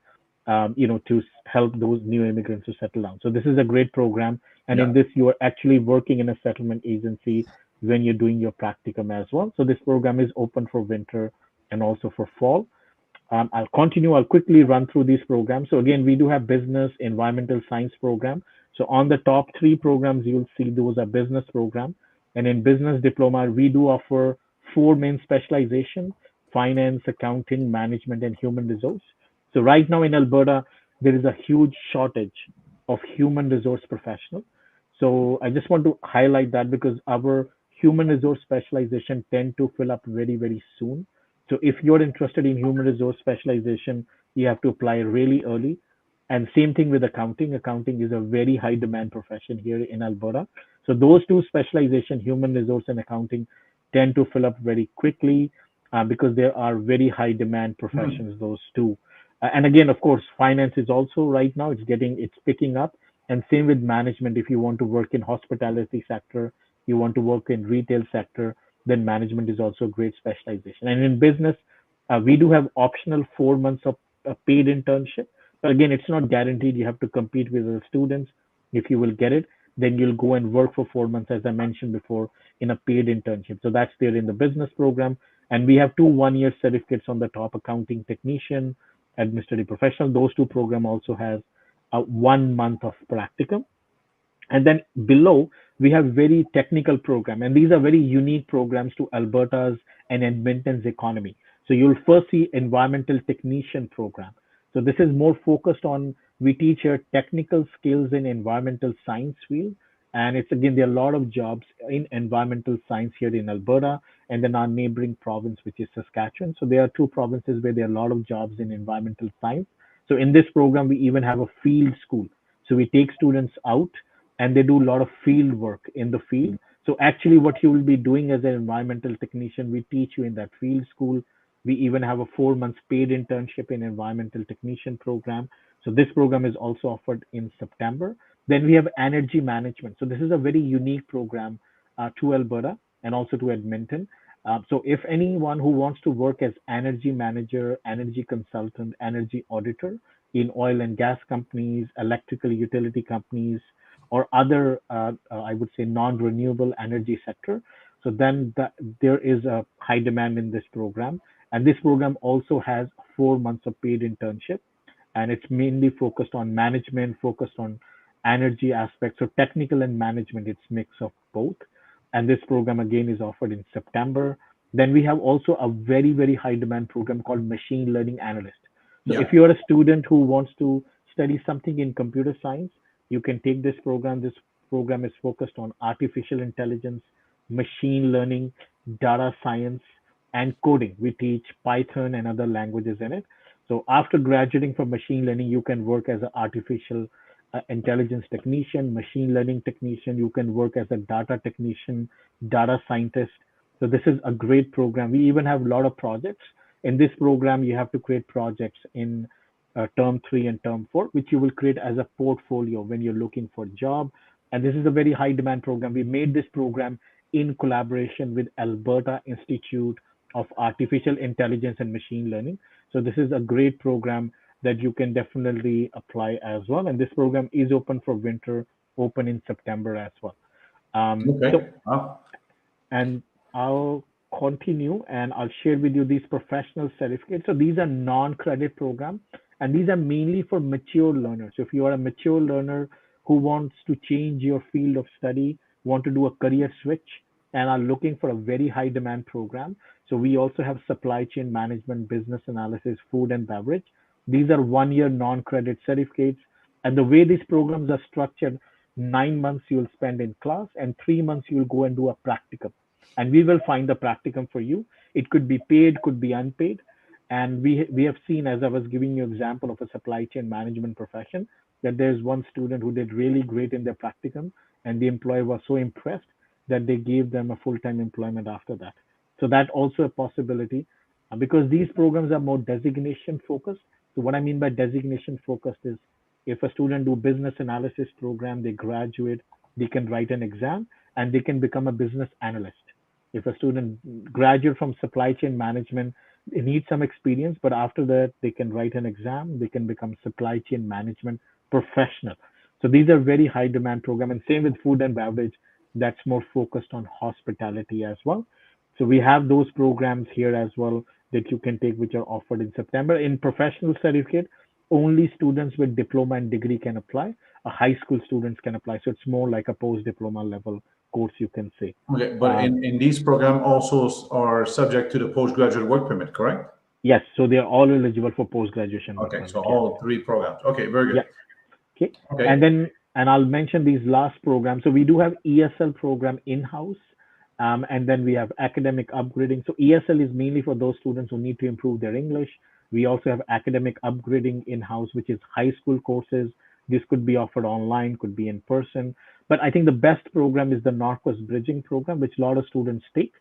Speaker 5: to help those new immigrants to settle down. So this is a great program. And in this, you are actually working in a settlement agency when you're doing your practicum as well. So this program is open for winter and also for fall. I'll quickly run through these programs. So again, we do have business, environmental science program. So on the top 3 programs, you'll see those are business program. And in business diploma, we do offer 4 main specialization: finance, accounting, management, and human resource. So right now in Alberta, there is a huge shortage of human resource professionals. So I just want to highlight that because our human resource specialization tend to fill up very, very soon. So if you're interested in human resource specialization, you have to apply really early. And same thing with accounting. Accounting is a very high demand profession here in Alberta. So those two specialization, human resource and accounting, tend to fill up very quickly because there are very high demand professions, those two. And again, of course, finance is also right now, it's picking up. And same with management. If you want to work in hospitality sector, you want to work in retail sector, then management is also a great specialization. And in business, we do have optional 4 months of a paid internship. But again, it's not guaranteed. You have to compete with the students. If you will get it, then you'll go and work for 4 months, as I mentioned before, in a paid internship. So that's there in the business program. And we have 2 one-year certificates on the top: accounting technician, administrative professional. Those 2 program also has a 1 month of practicum. And then below, we have very technical program. And these are very unique programs to Alberta's and Edmonton's economy. So you'll first see environmental technician program. So this is more focused on, we teach here technical skills in environmental science field. And it's again, there are a lot of jobs in environmental science here in Alberta and then our neighboring province, which is Saskatchewan. So there are 2 provinces where there are a lot of jobs in environmental science. So in this program, we even have a field school. So we take students out and they do a lot of field work in the field. So actually what you will be doing as an environmental technician, we teach you in that field school. We even have a 4 months paid internship in environmental technician program. So this program is also offered in September. Then we have energy management. So this is a very unique program to Alberta and also to Edmonton. So if anyone who wants to work as energy manager, energy consultant, energy auditor in oil and gas companies, electrical utility companies, or other, I would say, non-renewable energy sector, so then there is a high demand in this program. And this program also has 4 months of paid internship. And it's mainly focused on management, focused on energy aspects. So technical and management, it's mix of both. And this program again is offered in September. Then we have also a very, very high demand program called machine learning analyst. So if you're a student who wants to study something in computer science, you can take this program. This program is focused on artificial intelligence, machine learning, data science, and coding. We teach Python and other languages in it. So after graduating from machine learning, you can work as an artificial intelligence technician, machine learning technician. You can work as a data technician, data scientist. So this is a great program. We even have a lot of projects. In this program, you have to create projects in term 3 and term 4, which you will create as a portfolio when you're looking for a job. And this is a very high demand program. We made this program in collaboration with Alberta Institute of Artificial Intelligence and Machine Learning. So this is a great program that you can definitely apply as well. And this program is open for winter, open in September as well. And I'll continue and I'll share with you these professional certificates. So these are non-credit programs and these are mainly for mature learners. So if you are a mature learner who wants to change your field of study, want to do a career switch and are looking for a very high demand program. So we also have supply chain management, business analysis, food and beverage. These are 1-year non-credit certificates. And the way these programs are structured, 9 months you'll spend in class and 3 months you'll go and do a practicum. And we will find the practicum for you. It could be paid, could be unpaid. And we have seen, as I was giving you an example of a supply chain management profession, that there's one student who did really great in their practicum and the employer was so impressed that they gave them a full-time employment after that. So that also a possibility because these programs are more designation focused. So what I mean by designation focused is if a student do business analysis program, they graduate, they can write an exam and they can become a business analyst. If a student graduate from supply chain management, they need some experience, but after that, they can write an exam, they can become supply chain management professional. So these are very high demand program. And same with food and beverage, that's more focused on hospitality as well. So we have those programs here as well that you can take, which are offered in September. In professional certificate, only students with diploma and degree can apply. high school students can apply. So it's more like a post-diploma level course, you can say.
Speaker 4: Okay, but in these programs also are subject to the postgraduate work permit, correct?
Speaker 5: Yes, so they are all eligible for post-graduation work
Speaker 4: Okay,
Speaker 5: permit.
Speaker 4: so all three programs. Okay, very good.
Speaker 5: Yeah. Okay.
Speaker 4: Okay.
Speaker 5: And I'll mention these last programs. So we do have ESL program in-house, and then we have academic upgrading. So ESL is mainly for those students who need to improve their English. We also have academic upgrading in-house, which is high school courses. This could be offered online, could be in person. But I think the best program is the NorQuest Bridging program, which a lot of students take.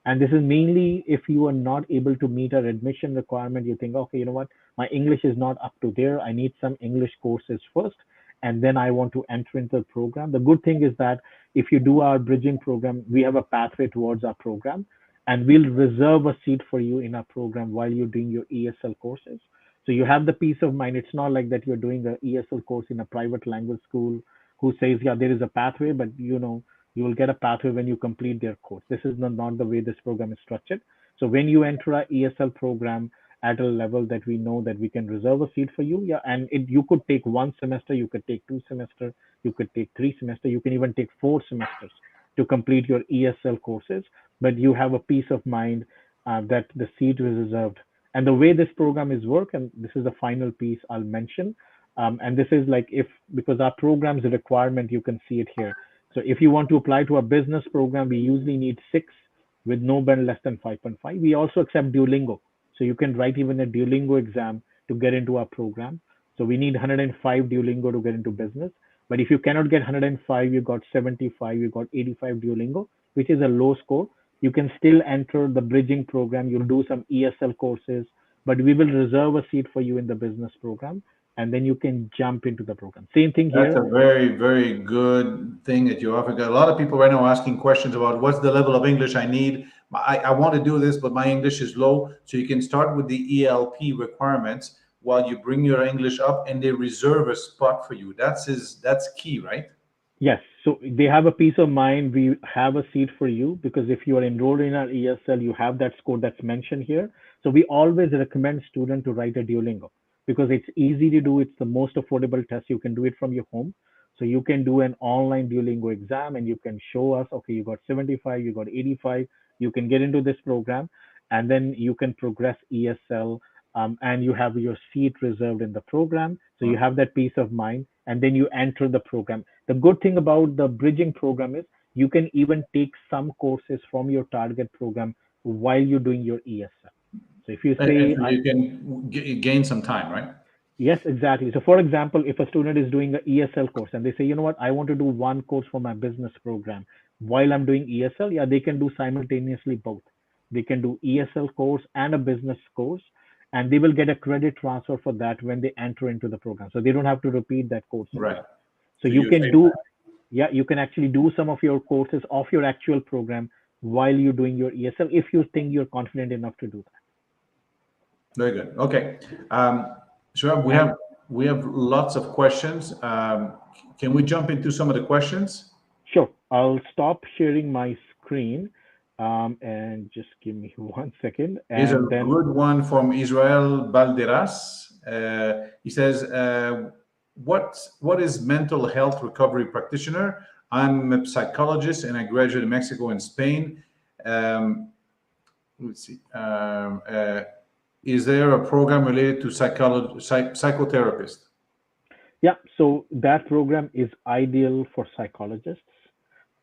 Speaker 5: And this is mainly if you are not able to meet our admission requirement, you think, okay, you know what, my English is not up to there. I need some English courses first, and then I want to enter into the program. The good thing is that if you do our bridging program, we have a pathway towards our program, and we'll reserve a seat for you in our program while you're doing your ESL courses. So you have the peace of mind. It's not like that you're doing an ESL course in a private language school who says, yeah, there is a pathway, but you will get a pathway when you complete their course. This is not the way this program is structured. So when you enter our ESL program at a level that we know that we can reserve a seat for you, yeah, and you could take 1 semester, you could take 2 semesters, you could take 3 semesters, you can even take 4 semesters to complete your ESL courses, but you have a peace of mind that the seat is reserved. And the way this program is work, and this is the final piece I'll mention, and this is like because our program's a requirement, you can see it here. So if you want to apply to a business program, we usually need 6 with no band less than 5.5. We also accept Duolingo. So you can write even a Duolingo exam to get into our program. So we need 105 Duolingo to get into business. But if you cannot get 105, you got 75, you got 85 Duolingo, which is a low score. You can still enter the bridging program. You'll do some ESL courses, but we will reserve a seat for you in the business program, and then you can jump into the program. Same thing here.
Speaker 4: That's a very, very good thing that you offer. A lot of people right now are asking questions about what's the level of English I need. I want to do this, but my English is low. So you can start with the ELP requirements while you bring your English up, and they reserve a spot for you. That's key, right?
Speaker 5: Yes, so they have a peace of mind. We have a seat for you because if you are enrolled in our ESL, you have that score that's mentioned here. So we always recommend students to write a Duolingo because it's easy to do. It's the most affordable test. You can do it from your home. So you can do an online Duolingo exam and you can show us, okay, you got 75, you got 85, you can get into this program, and then you can progress ESL, and you have your seat reserved in the program. So you have that peace of mind, and then you enter the program. The good thing about the bridging program is you can even take some courses from your target program while you're doing your ESL. So if you say,
Speaker 4: and you can gain some time, right?
Speaker 5: yes, exactly. So for example, if a student is doing an ESL course and they say, you know what, I want to do one course for my business program while I'm doing ESL, yeah, they can do simultaneously both. They can do ESL course and a business course, and they will get a credit transfer for that when they enter into the program. So they don't have to repeat that course again.
Speaker 4: Right.
Speaker 5: So you can do, yeah, you can actually do some of your courses off your actual program while you're doing your ESL if you think you're confident enough to do that.
Speaker 4: Very good. Okay. So we have lots of questions. Can we jump into some of the questions?
Speaker 5: Sure. I'll stop sharing my screen and just give me 1 second.
Speaker 4: Here's a good one from Israel Balderas. He says, what is mental health recovery practitioner? I'm a psychologist and I graduated in Mexico and Spain. Let's see. Is there a program related to psychotherapist?
Speaker 5: Yeah, so that program is ideal for psychologists.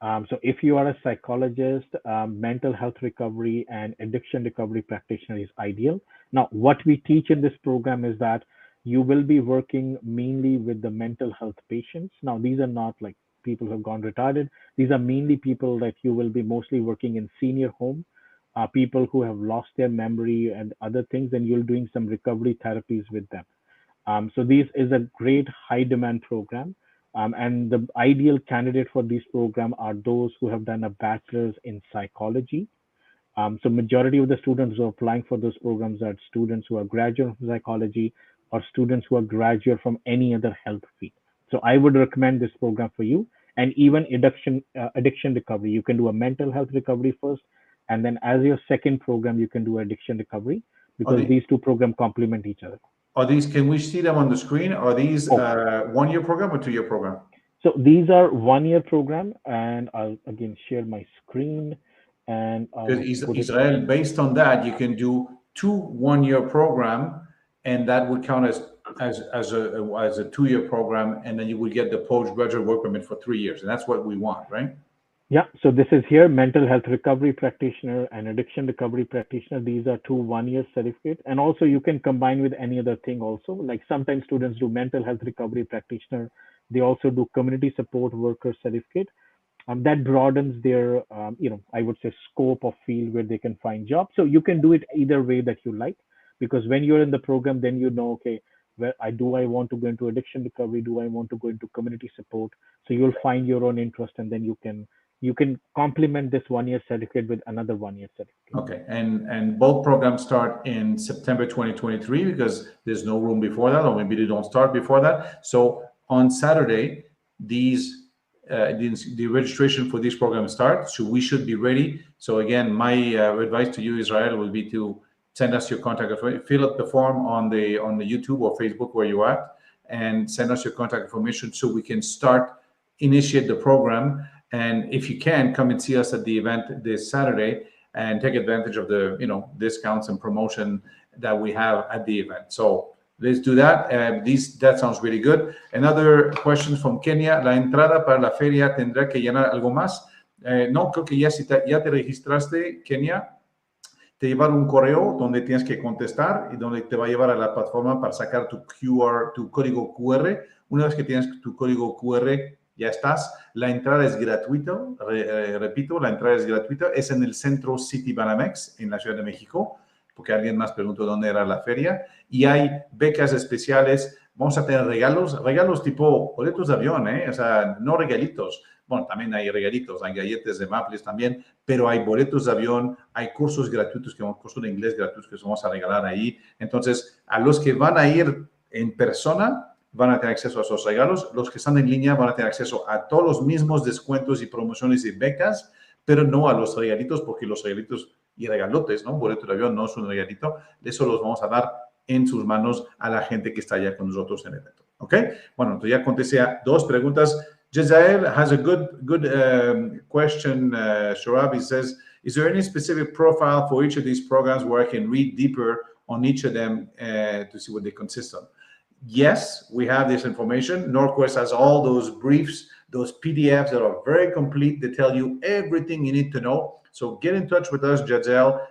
Speaker 5: So if you are a psychologist, mental health recovery and addiction recovery practitioner is ideal. Now, what we teach in this program is that you will be working mainly with the mental health patients. Now, these are not like people who have gone retarded. These are mainly people that you will be mostly working in senior home, people who have lost their memory and other things, and you're doing some recovery therapies with them. So this is a great high demand program. And the ideal candidate for this program are those who have done a bachelor's in psychology. So majority of the students who are applying for those programs are students who are graduate from psychology or students who are graduate from any other health field. So I would recommend this program for you. And even addiction recovery, you can do a mental health recovery first, and then as your second program, you can do addiction recovery because these two programs complement each other.
Speaker 4: Are these, can we see them on the screen? Are these 1-year program or 2-year program?
Speaker 5: So these are 1-year program, and I'll again share my screen, and
Speaker 4: because Israel, based on that, you can do 2 1-year program, and that would count as a 2-year program, and then you would get the postgraduate work permit for 3 years, and that's what we want, right?
Speaker 5: Yeah, so this is here, mental health recovery practitioner and addiction recovery practitioner. These are 2 1-year certificates. And also you can combine with any other thing also. Like sometimes students do mental health recovery practitioner. They also do community support worker certificate. That broadens their, I would say, scope of field where they can find jobs. So you can do it either way that you like, because when you're in the program, then you know, okay, where I want to go into addiction recovery? Do I want to go into community support? So you'll find your own interest, and then you can complement this 1-year certificate with another 1-year certificate.
Speaker 4: Okay, and both programs start in September 2023 because there's no room before that, or maybe they don't start before that. So on Saturday, the registration for these programs start, so we should be ready. So again, my advice to you, Israel, will be to send us your contact information. Fill up the form on the YouTube or Facebook where you're at, and send us your contact information so we can initiate the program. And if you can, come and see us at the event this Saturday and take advantage of the discounts and promotion that we have at the event. So let's do that. That sounds really good. Another question from Kenia. La entrada para la feria tendrá que llenar algo más. No, creo que ya te registraste, Kenia. Te lleva un correo donde tienes que contestar y donde te va a llevar a la plataforma para sacar tu código QR. Una vez que tienes tu código QR, ya estás. La entrada es gratuita. Repito, la entrada es gratuita. Es en el centro City Banamex, en la Ciudad de México, porque alguien más preguntó dónde era la feria. Y hay becas especiales. Vamos a tener regalos tipo boletos de avión, o sea, no regalitos. Bueno, también hay regalitos, hay galletas de Maples también, pero hay boletos de avión, hay cursos gratuitos, cursos de inglés gratuitos que vamos a regalar ahí. Entonces, a los que van a ir en persona, van a tener acceso a esos regalos. Los que están en línea van a tener acceso a todos los mismos descuentos y promociones y becas, pero no a los regalitos, porque los regalitos y regalotes, ¿no? Un boleto de avión no es un regalito. Eso los vamos a dar en sus manos a la gente que está allá con nosotros en el evento. ¿Ok? Bueno, entonces ya contesté a 2 preguntas. Jazael has a good question, Shorab. He says, is there any specific profile for each of these programs where I can read deeper on each of them to see what they consist of? Yes, we have this information. NorQuest has all those briefs, those PDFs that are very complete. They tell you everything you need to know. So get in touch with us, Jazel.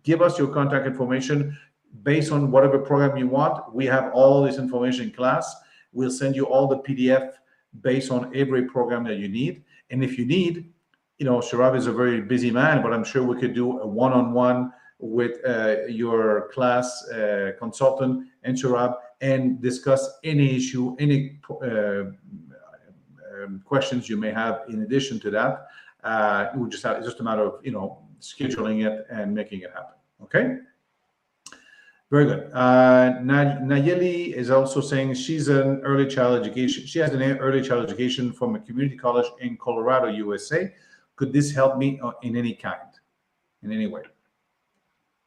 Speaker 4: Give us your contact information based on whatever program you want. We have all this information in class. We'll send you all the PDF based on every program that you need. And if you need, Sharab is a very busy man, but I'm sure we could do a one-on-one with your class consultant and Sharab and discuss any issue, any questions you may have in addition to that. It's just a matter of, scheduling it and making it happen. Okay? Very good. Nayeli is also saying she's an early child education. She has an early child education from a community college in Colorado, USA. Could this help me in any way?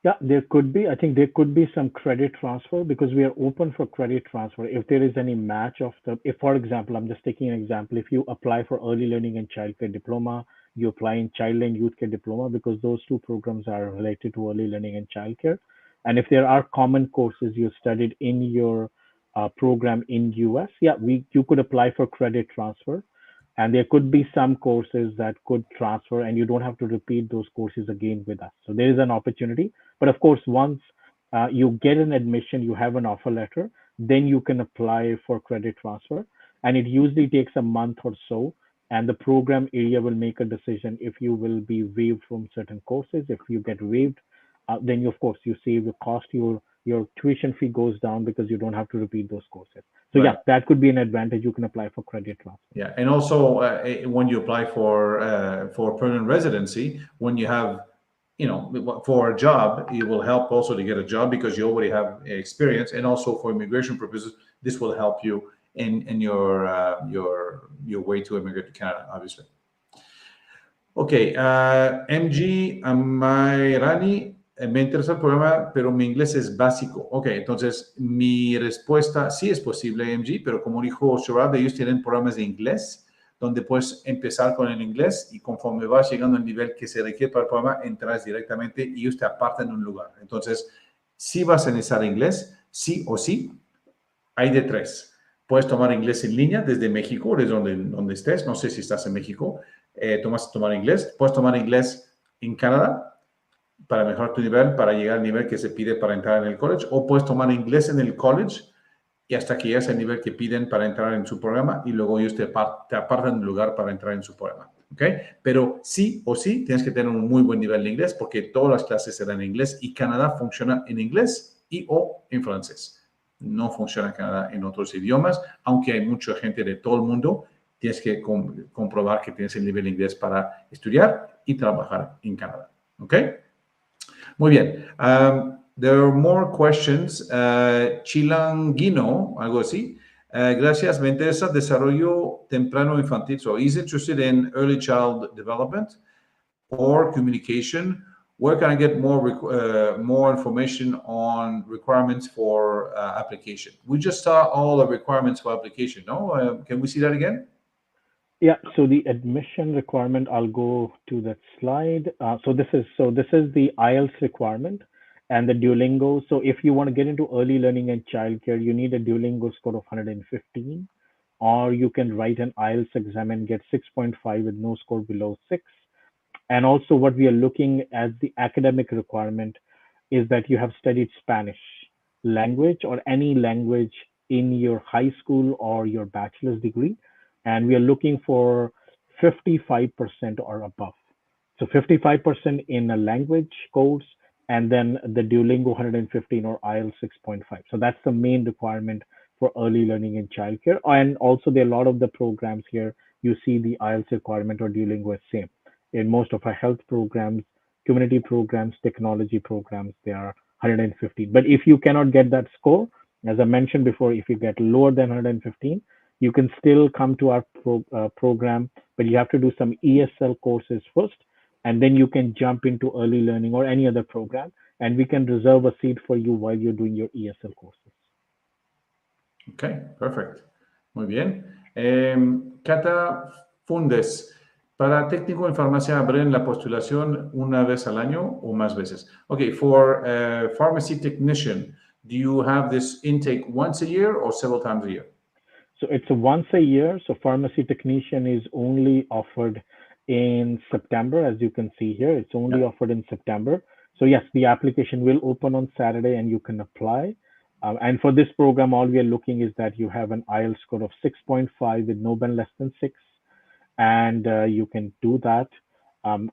Speaker 5: Yeah, there could be. I think there could be some credit transfer because we are open for credit transfer. If there is any match if, for example, I'm just taking an example. If you apply for early learning and childcare diploma, you apply in child and youth care diploma because those 2 programs are related to early learning and childcare. And if there are common courses you studied in your program in US, you could apply for credit transfer. And there could be some courses that could transfer and you don't have to repeat those courses again with us. So there is an opportunity. But of course, once you get an admission, you have an offer letter, then you can apply for credit transfer. And it usually takes a month or so. And the program area will make a decision if you will be waived from certain courses. If you get waived, then of course you save the cost. Your tuition fee goes down because you don't have to repeat those courses. So right. That could be an advantage. You can apply for credit transfer.
Speaker 4: Yeah, and also when you apply for permanent residency, when you have, for a job, it will help also to get a job because you already have experience, and also for immigration purposes, this will help you in your way to immigrate to Canada, obviously. Okay, MG Amairani Me interesa el programa, pero mi inglés es básico. Ok, entonces mi respuesta, sí es posible, MG, pero como dijo Sherrod, ellos tienen programas de inglés donde puedes empezar con el inglés y conforme vas llegando al nivel que se requiere para el programa, entras directamente y ellos te apartan en un lugar. Entonces, si vas a necesitar inglés, sí o sí, hay de tres. Puedes tomar inglés en línea desde México, desde donde estés. No sé si estás en México. Tomar inglés. Puedes tomar inglés en Canadá para mejorar tu nivel, para llegar al nivel que se pide para entrar en el college. O puedes tomar inglés en el college y hasta que llegues al nivel que piden para entrar en su programa y luego ellos te apartan del lugar para entrar en su programa. ¿Ok? Pero sí o sí tienes que tener un muy buen nivel de inglés porque todas las clases se dan en inglés y Canadá funciona en inglés y o en francés. No funciona en Canadá en otros idiomas, aunque hay mucha gente de todo el mundo. Tienes que comprobar que tienes el nivel de inglés para estudiar y trabajar en Canadá. ¿Ok? Muy bien. There are more questions. Chilanguino, algo así. Gracias. Me interesa desarrollo temprano infantil. So he's interested in early child development or communication. Where can I get more information on requirements for application? We just saw all the requirements for application, no? Can we see that again?
Speaker 5: Yeah, so the admission requirement, I'll go to that slide. So this is the IELTS requirement and the Duolingo. So if you want to get into early learning and childcare, you need a Duolingo score of 115, or you can write an IELTS exam and get 6.5 with no score below 6. And also what we are looking at the academic requirement is that you have studied Spanish language or any language in your high school or your bachelor's degree. And we are looking for 55% or above. So 55% in a language course, and then the Duolingo 115 or IELTS 6.5. So that's the main requirement for early learning in childcare. And also there are a lot of the programs here, you see the IELTS requirement or Duolingo is same. In most of our health programs, community programs, technology programs, they are 115. But if you cannot get that score, as I mentioned before, if you get lower than 115, you can still come to our program, but you have to do some ESL courses first, and then you can jump into early learning or any other program, and we can reserve a seat for you while you're doing your ESL courses.
Speaker 4: Okay, perfect. Muy bien. Cata Fundes, para técnico en farmacia abren la postulación una vez al año o más veces. Okay, for pharmacy technician, do you have this intake once a year or several times a year?
Speaker 5: So it's a once a year. So pharmacy technician is only offered in September, as you can see here. It's only offered in September. So yes, the application will open on Saturday and you can apply. And for this program, all we are looking is that you have an IELTS score of 6.5 with no band less than 6. And you can do that.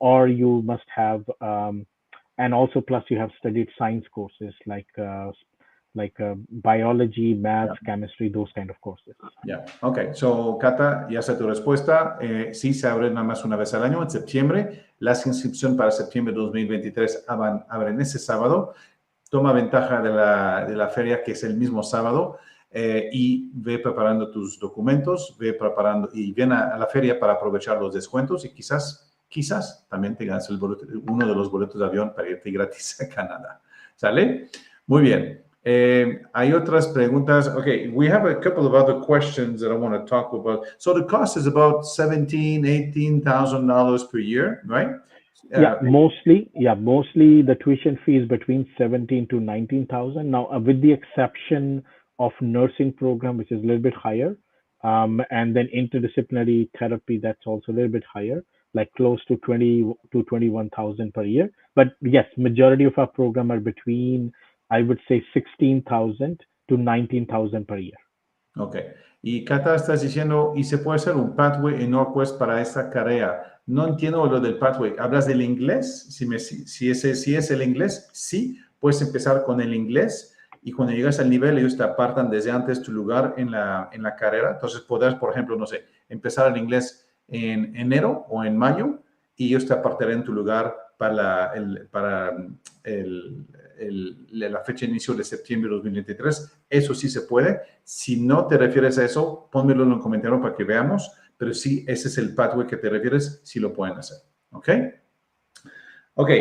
Speaker 5: Or you must have, and also plus you have studied science courses like biology, maths, chemistry, those kind of courses.
Speaker 4: Yeah. Okay. So, Cata, ya sé tu respuesta. Sí se abre nada más una vez al año, en septiembre. Las inscripciones para septiembre de 2023 abren ese sábado. Toma ventaja de la feria, que es el mismo sábado, y ve preparando tus documentos, ve preparando y ven a la feria para aprovechar los descuentos y quizás también te ganes uno de los boletos de avión para irte gratis a Canadá. ¿Sale? Muy bien. Hay otras preguntas. Okay, we have a couple of other questions that I want to talk about. So the cost is about $18,000 per year, right?
Speaker 5: Mostly the tuition fee is between 17 to 19,000. Now, with the exception of nursing program, which is a little bit higher, and then interdisciplinary therapy, that's also a little bit higher, like close to 20 to 21,000 per year. But yes, majority of our program are between, I would say, 16,000 to 19,000 per year.
Speaker 4: Okay. Y Cata, estás diciendo, ¿y se puede hacer un pathway en NorQuest para esta carrera? No entiendo lo del pathway. ¿Hablas del inglés? Si es el inglés, sí. Puedes empezar con el inglés y cuando llegas al nivel, ellos te apartan desde antes tu lugar en la carrera. Entonces, podrás, por ejemplo, no sé, empezar el inglés en enero o en mayo y ellos te apartarán tu lugar para la fecha de inicio de septiembre de 2023. Eso sí se puede. Si no te refieres a eso, pónmelo en un comentario para que veamos. Pero sí, ese es el pathway que te refieres, sí lo pueden hacer. ¿Ok? Ok.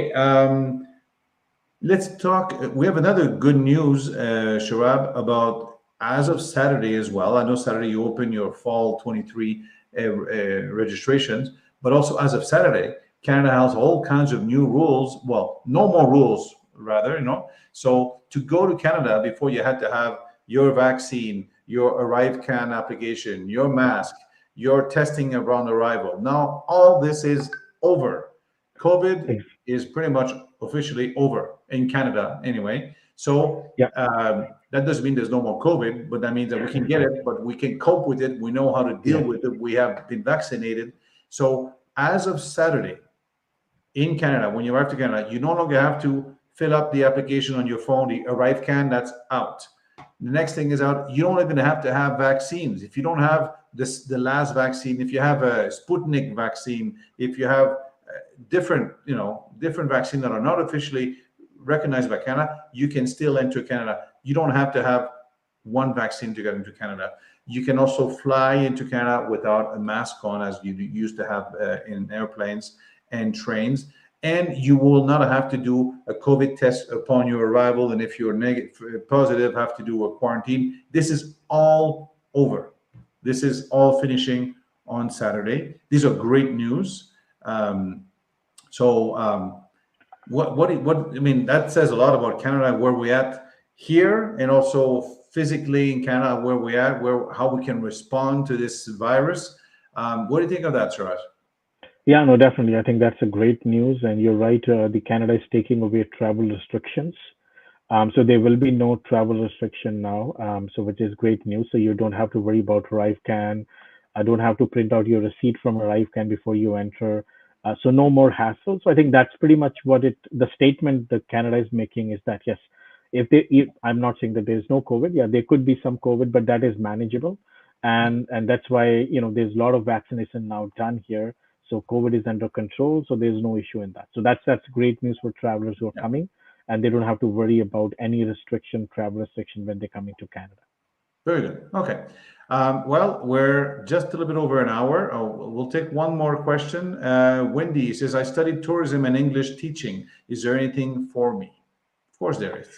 Speaker 4: let's talk. We have another good news, Sharab, about as of Saturday as well. I know Saturday you open your fall 23 registrations, but also as of Saturday, Canada has all kinds of new rules. Well, no more rules, rather, So to go to Canada before, you had to have your vaccine, your ArriveCan application, your mask, your testing around arrival. Now, all this is over. COVID is pretty much officially over in Canada anyway. So that doesn't mean there's no more COVID, but that means that we can get it, but we can cope with it. We know how to deal with it. We have been vaccinated. So as of Saturday in Canada, when you arrive to Canada, you no longer have to fill up the application on your phone, the ArriveCan, that's out. The next thing is out. You don't even have to have vaccines. If you don't have the last vaccine, if you have a Sputnik vaccine, if you have different vaccines that are not officially recognized by Canada, you can still enter Canada. You don't have to have one vaccine to get into Canada. You can also fly into Canada without a mask on, as you used to have in airplanes and trains. And you will not have to do a COVID test upon your arrival. And if you're positive, have to do a quarantine. This is all over. This is all finishing on Saturday. These are great news. That says a lot about Canada, where we're at here, and also physically in Canada, where we're at, how we can respond to this virus. What do you think of that, Suraj?
Speaker 5: Yeah, no, definitely. I think that's a great news. And you're right, the Canada is taking away travel restrictions. So there will be no travel restriction now, which is great news. So you don't have to worry about ArriveCan. I don't have to print out your receipt from ArriveCan before you enter. So no more hassle. So I think that's pretty much the statement that Canada is making is that, yes, I'm not saying that there's no COVID. Yeah, there could be some COVID, but that is manageable. And that's why, there's a lot of vaccination now done here. So COVID is under control. So there's no issue in that. So that's great news for travelers who are coming, and they don't have to worry about any travel restriction when they're coming to Canada.
Speaker 4: Very good. Okay. Well, we're just a little bit over an hour. We'll take one more question. Wendy says, I studied tourism and English teaching. Is there anything for me? Of course there is.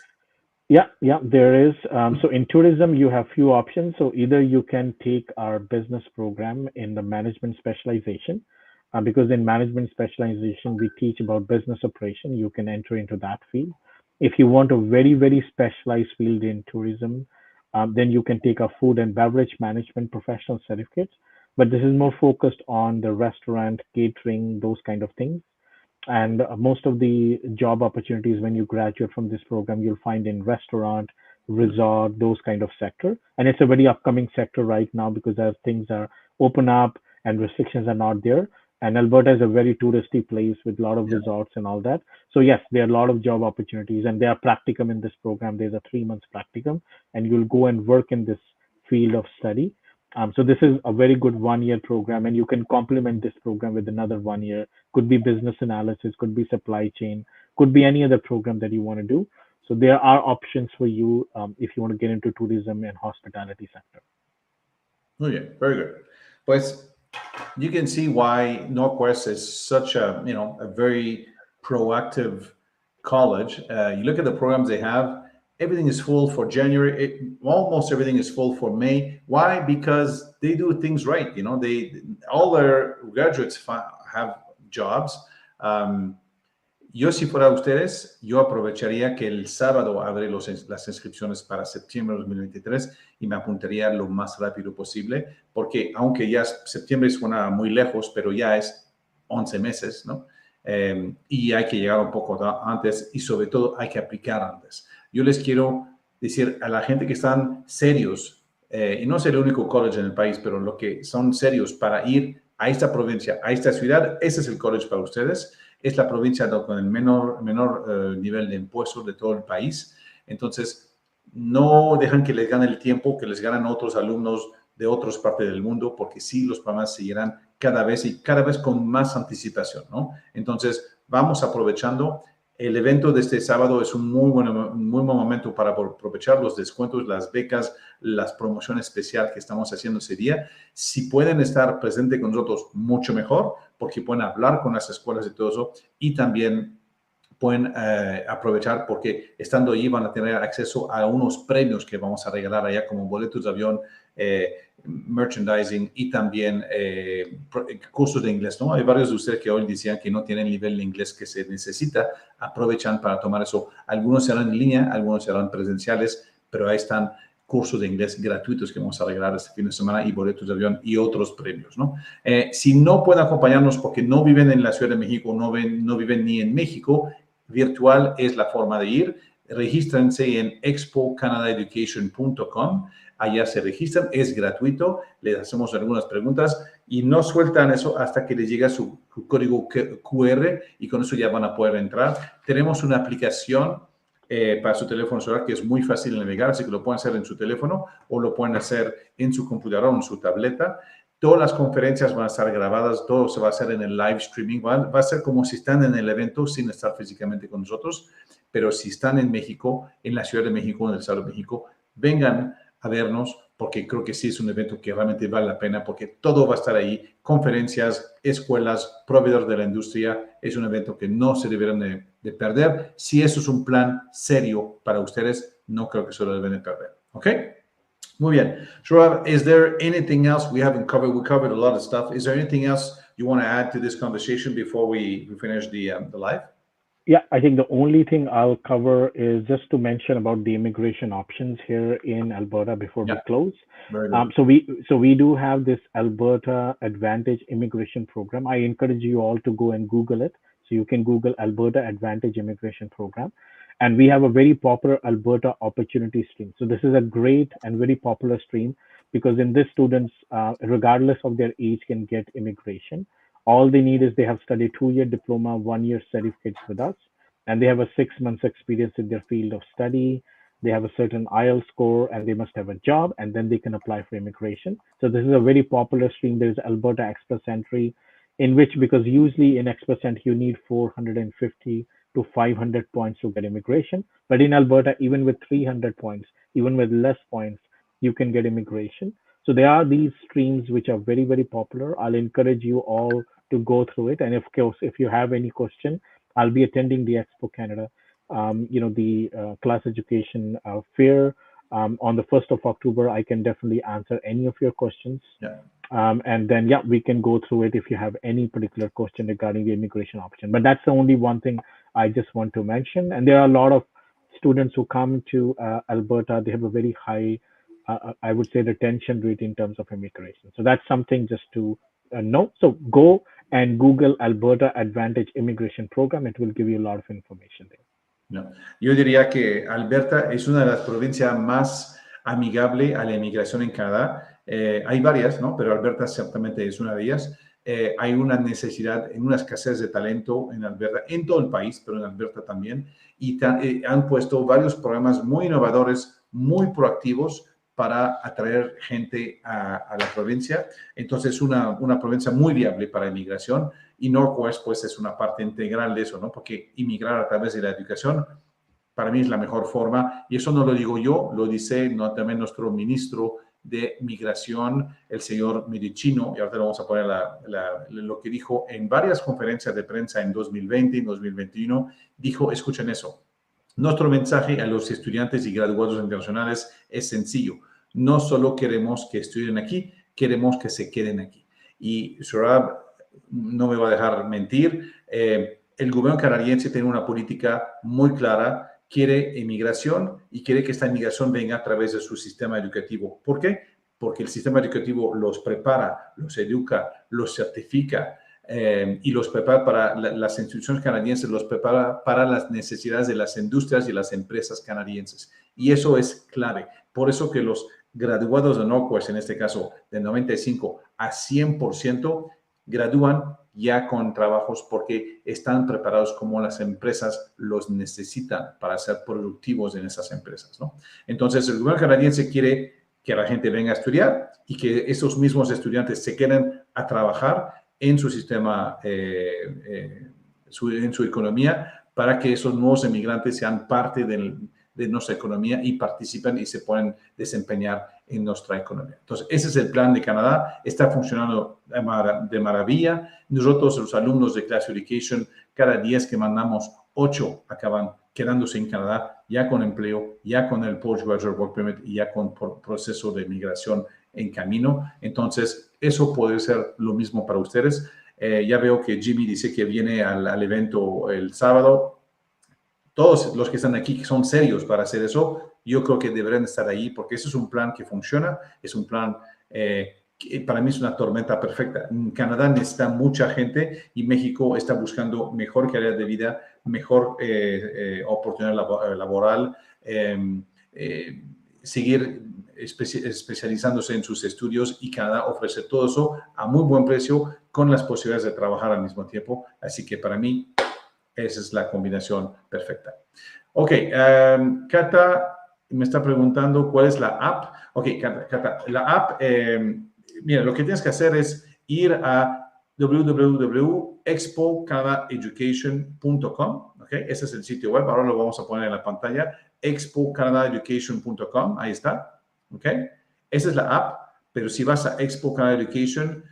Speaker 5: Yeah, there is. So in tourism, you have few options. So either you can take our business program in the management specialization, because in management specialization, we teach about business operation. You can enter into that field. If you want a very, very specialized field in tourism, then you can take a food and beverage management professional certificate. But this is more focused on the restaurant, catering, those kind of things. And most of the job opportunities when you graduate from this program, you'll find in restaurant, resort, those kind of sector. And it's a very upcoming sector right now, because as things are open up and restrictions are not there. And Alberta is a very touristy place with a lot of resorts and all that. So yes, there are a lot of job opportunities, and there are practicum in this program. There's a 3-month practicum, and you'll go and work in this field of study. So this is a very good 1-year program, and you can complement this program with another 1 year. Could be business analysis, could be supply chain, could be any other program that you want to do. So there are options for you if you want to get into tourism and hospitality sector.
Speaker 4: Oh yeah, very good. Pues you can see why NorQuest is such a very proactive college. You look at the programs they have. Everything is full for January. Almost everything is full for May. Why? Because they do things right. All their graduates have jobs. Yo, si fuera ustedes, yo aprovecharía que el sábado abre las inscripciones para septiembre de 2023 y me apuntaría lo más rápido posible, porque aunque ya septiembre suena muy lejos, pero ya es 11 meses, ¿no? Y hay que llegar un poco antes, y sobre todo hay que aplicar antes. Yo les quiero decir a la gente que están serios, y no es el único college en el país, pero lo que son serios para ir a esta provincia, a esta ciudad, ese es el college para ustedes. Es la provincia con el menor nivel de impuestos de todo el país. Entonces, no dejan que les gane el tiempo, que les ganen otros alumnos de otras partes del mundo, porque sí, los programas seguirán cada vez con más anticipación, ¿no? Entonces, vamos aprovechando. El evento de este sábado es un muy buen momento para aprovechar los descuentos, las becas, las promociones especiales que estamos haciendo ese día. Si pueden estar presentes con nosotros, mucho mejor, porque pueden hablar con las escuelas y todo eso, y también pueden aprovechar porque estando allí van a tener acceso a unos premios que vamos a regalar allá como boletos de avión, merchandising y también cursos de inglés, ¿no? Hay varios de ustedes que hoy decían que no tienen el nivel de inglés que se necesita, aprovechan para tomar eso. Algunos serán en línea, algunos serán presenciales, pero ahí están cursos de inglés gratuitos que vamos a regalar este fin de semana y boletos de avión y otros premios, ¿no? Si no pueden acompañarnos porque no viven en la Ciudad de México, no viven ni en México, virtual es la forma de ir. Regístrense en expocanadaeducation.com. Allá se registran, es gratuito, les hacemos algunas preguntas y no sueltan eso hasta que les llega su código QR y con eso ya van a poder entrar. Tenemos una aplicación para su teléfono celular que es muy fácil de navegar, así que lo pueden hacer en su teléfono o lo pueden hacer en su computadora o en su tableta. Todas las conferencias van a estar grabadas, todo se va a hacer en el live streaming, va a ser como si están en el evento sin estar físicamente con nosotros, pero si están en México, en la Ciudad de México, en el Estado de México, vengan a vernos, porque creo que sí es un evento que realmente vale la pena, porque todo va a estar ahí, conferencias, escuelas, proveedores de la industria, es un evento que no se deberán de perder. Si eso es un plan serio para ustedes, no creo que se lo deben de perder, ¿ok? Muy bien. Shurab, is there anything else we haven't covered? We covered a lot of stuff. Is there anything else you want to add to this conversation before we finish the live?
Speaker 5: Yeah, I think the only thing I'll cover is just to mention about the immigration options here in Alberta before we close.
Speaker 4: Very good.
Speaker 5: So we do have this Alberta Advantage Immigration Program. I encourage you all to go and Google it. So you can Google Alberta Advantage Immigration Program. And we have a very popular Alberta Opportunity Stream. So this is a great and very popular stream because in this students, regardless of their age, can get immigration. All they need is they have studied 2-year diploma, 1-year certificates with us, and they have a 6 months experience in their field of study. They have a certain IELTS score and they must have a job and then they can apply for immigration. So this is a very popular stream. There's Alberta Express Entry in which, because usually in Express Entry, you need 450 to 500 points to get immigration. But in Alberta, even with 300 points, even with less points, you can get immigration. So there are these streams which are very, very popular. I'll encourage you all to go through it. And of course, if you have any question, I'll be attending the Expo Canada, the class education fair on the 1st of October. I can definitely answer any of your questions.
Speaker 4: Yeah.
Speaker 5: And then, we can go through it if you have any particular question regarding the immigration option. But that's the only one thing I just want to mention. And there are a lot of students who come to Alberta. They have a very high, I would say, retention rate in terms of immigration. So that's something just to know. So go and Google Alberta Advantage Immigration Program. It will give you a lot of information there.
Speaker 4: No. Yo diría que Alberta es una de las provincias más amigable a la inmigración en Canadá. Hay varias, ¿no? Pero Alberta ciertamente es una de ellas. Hay una necesidad, una escasez de talento en Alberta, en todo el país, pero en Alberta también. Y han puesto varios programas muy innovadores, muy proactivos para atraer gente a la provincia. Entonces, una provincia muy viable para inmigración. Y NorQuest, pues, es una parte integral de eso, ¿no? Porque inmigrar a través de la educación, para mí es la mejor forma. Y eso no lo digo yo, lo dice también nuestro ministro de Migración, el señor Medicino, y ahora le vamos a poner lo que dijo en varias conferencias de prensa en 2020 y 2021. Dijo, escuchen eso, nuestro mensaje a los estudiantes y graduados internacionales es sencillo. No solo queremos que estudien aquí, queremos que se queden aquí. Y Shurab no me va a dejar mentir. El gobierno canadiense tiene una política muy clara. Quiere inmigración y quiere que esta inmigración venga a través de su sistema educativo. ¿Por qué? Porque el sistema educativo los prepara, los educa, los certifica y los prepara para las instituciones canadienses, los prepara para las necesidades de las industrias y las empresas canadienses. Y eso es clave. Por eso que los graduados de NorQuest, en este caso de 95 a 100%, gradúan ya con trabajos porque están preparados como las empresas los necesitan para ser productivos en esas empresas, ¿no? Entonces, el gobierno canadiense quiere que la gente venga a estudiar y que esos mismos estudiantes se queden a trabajar en su sistema, en su economía, para que esos nuevos emigrantes sean parte de nuestra economía y participen y se puedan desempeñar en nuestra economía. Entonces, ese es el plan de Canadá. Está funcionando de maravilla. Nosotros, los alumnos de Class Education, cada 10 que mandamos, 8 acaban quedándose en Canadá ya con empleo, ya con el Postgraduate Work Permit y ya con proceso de migración en camino. Entonces, eso puede ser lo mismo para ustedes. Ya veo que Jimmy dice que viene al evento el sábado. Todos los que están aquí que son serios para hacer eso, yo creo que deberán estar ahí porque ese es un plan que funciona, es un plan que para mí es una tormenta perfecta. En Canadá necesita mucha gente y México está buscando mejor calidad de vida, mejor oportunidad laboral, seguir especializándose en sus estudios y Canadá ofrece todo eso a muy buen precio con las posibilidades de trabajar al mismo tiempo. Así que para mí, esa es la combinación perfecta. Ok, Cata me está preguntando cuál es la app. Ok, Cata, la app, mira, lo que tienes que hacer es ir a www.expocanadaeducation.com. Ok, ese es el sitio web. Ahora lo vamos a poner en la pantalla. expocanadaeducation.com, ahí está. Ok, esa es la app, pero si vas a Expo Canada Education,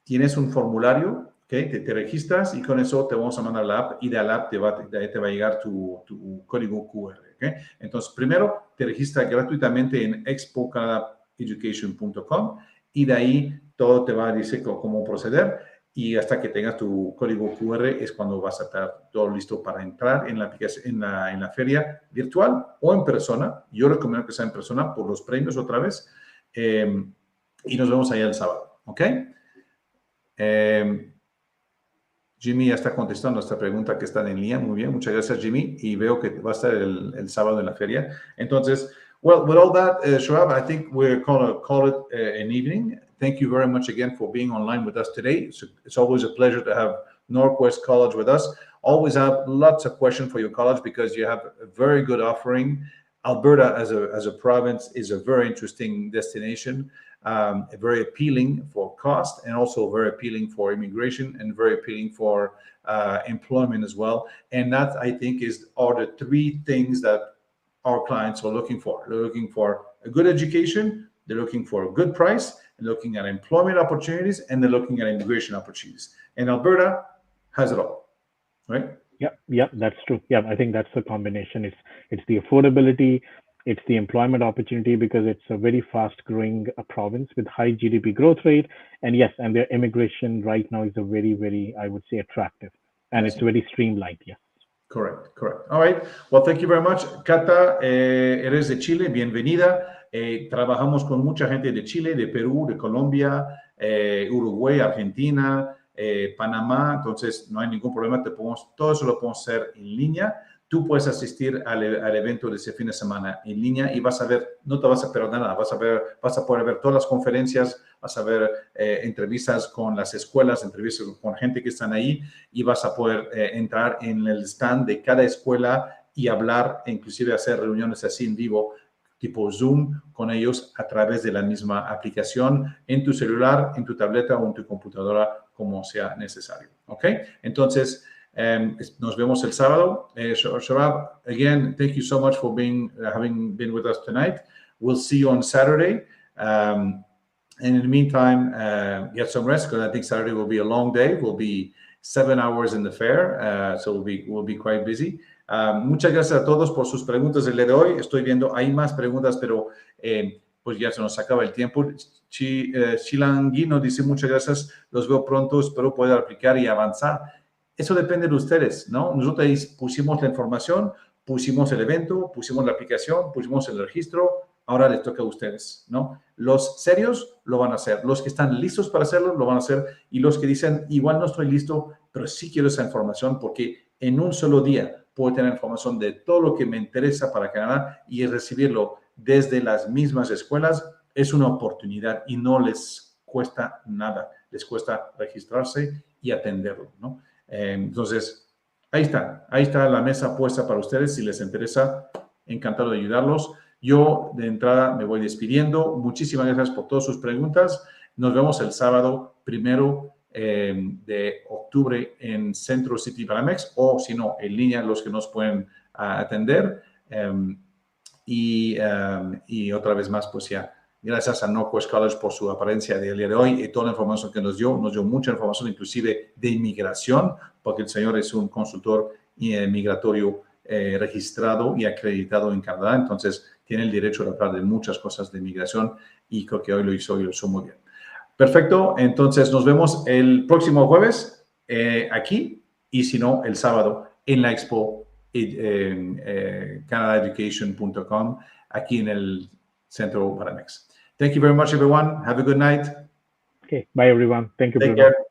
Speaker 4: tienes un formulario. Okay, te registras y con eso te vamos a mandar la app y de la app te va a llegar tu código QR. Okay? Entonces, primero te registras gratuitamente en expocanadaeducation.com y de ahí todo te va a decir cómo proceder y hasta que tengas tu código QR es cuando vas a estar todo listo para entrar en la aplicación, en la feria virtual o en persona. Yo recomiendo que sea en persona por los premios otra vez y nos vemos ahí el sábado. ¿Ok? Jimmy ya está contestando esta pregunta que está en línea. Muy bien, muchas gracias, Jimmy. Y veo que va a estar el sábado en la feria. Entonces, well, with all that, Shoaib, I think we're going to call it an evening. Thank you very much again for being online with us today. It's always a pleasure to have NorQuest College with us. Always have lots of questions for your college because you have a very good offering. Alberta as a province is a very interesting destination. Very appealing for cost and also very appealing for immigration and very appealing for employment as well. And that, I think, are the three things that our clients are looking for. They're looking for a good education, they're looking for a good price, they're looking at employment opportunities, and they're looking at immigration opportunities. And Alberta has it all, right?
Speaker 5: Yeah, that's true. Yeah, I think that's the combination. It's the affordability, it's the employment opportunity because it's a very fast-growing province with high GDP growth rate, and yes, and their immigration right now is a very, very, I would say, attractive, and it's very streamlined. Yes.
Speaker 4: Correct. All right. Well, thank you very much, Cata. Eres de Chile, bienvenida. Trabajamos con mucha gente de Chile, de Perú, de Colombia, Uruguay, Argentina. Panamá, entonces no hay ningún problema, todo eso lo podemos hacer en línea. Tú puedes asistir al evento de ese fin de semana en línea y vas a ver, no te vas a perder nada, vas a poder ver todas las conferencias, vas a ver entrevistas con las escuelas, entrevistas con gente que están ahí y vas a poder entrar en el stand de cada escuela y hablar, e inclusive hacer reuniones así en vivo, tipo Zoom, con ellos a través de la misma aplicación en tu celular, en tu tableta o en tu computadora, como sea necesario. ¿Ok? Entonces, nos vemos el sábado. Shoaib, again, thank you so much for having been with us tonight. We'll see you on Saturday. And in the meantime, get some rest because I think Saturday will be a long day. We'll be 7 hours in the fair, so we'll be quite busy. Muchas gracias a todos por sus preguntas del día de hoy. Estoy viendo, hay más preguntas, pero pues ya se nos acaba el tiempo. Chilanguino dice, muchas gracias, los veo pronto, espero poder aplicar y avanzar. Eso depende de ustedes, ¿no? Nosotros pusimos la información, pusimos el evento, pusimos la aplicación, pusimos el registro, ahora les toca a ustedes, ¿no? Los serios lo van a hacer, los que están listos para hacerlo lo van a hacer y los que dicen, igual no estoy listo, pero sí quiero esa información porque en un solo día puedo tener información de todo lo que me interesa para Canadá y recibirlo desde las mismas escuelas es una oportunidad y no les cuesta nada, les cuesta registrarse y atenderlo, ¿no? Entonces, ahí está la mesa puesta para ustedes. Si les interesa, encantado de ayudarlos. Yo, de entrada, me voy despidiendo. Muchísimas gracias por todas sus preguntas. Nos vemos el sábado 1 de octubre en Centro City Banamex o, si no, en línea, los que nos pueden atender. Y otra vez más, pues ya, gracias a NorQuest College por su apariencia del día de hoy y toda la información que nos dio mucha información, inclusive de inmigración, porque el señor es un consultor migratorio registrado y acreditado en Canadá, entonces tiene el derecho de hablar de muchas cosas de migración y creo que hoy lo hizo muy bien. Perfecto, entonces nos vemos el próximo jueves aquí y si no, el sábado en la expo canadaeducation.com aquí en el centro Baramex. Thank you very much, everyone. Have a good night.
Speaker 5: Okay, bye everyone. Thank you,
Speaker 4: Take
Speaker 5: Bruno.
Speaker 4: care.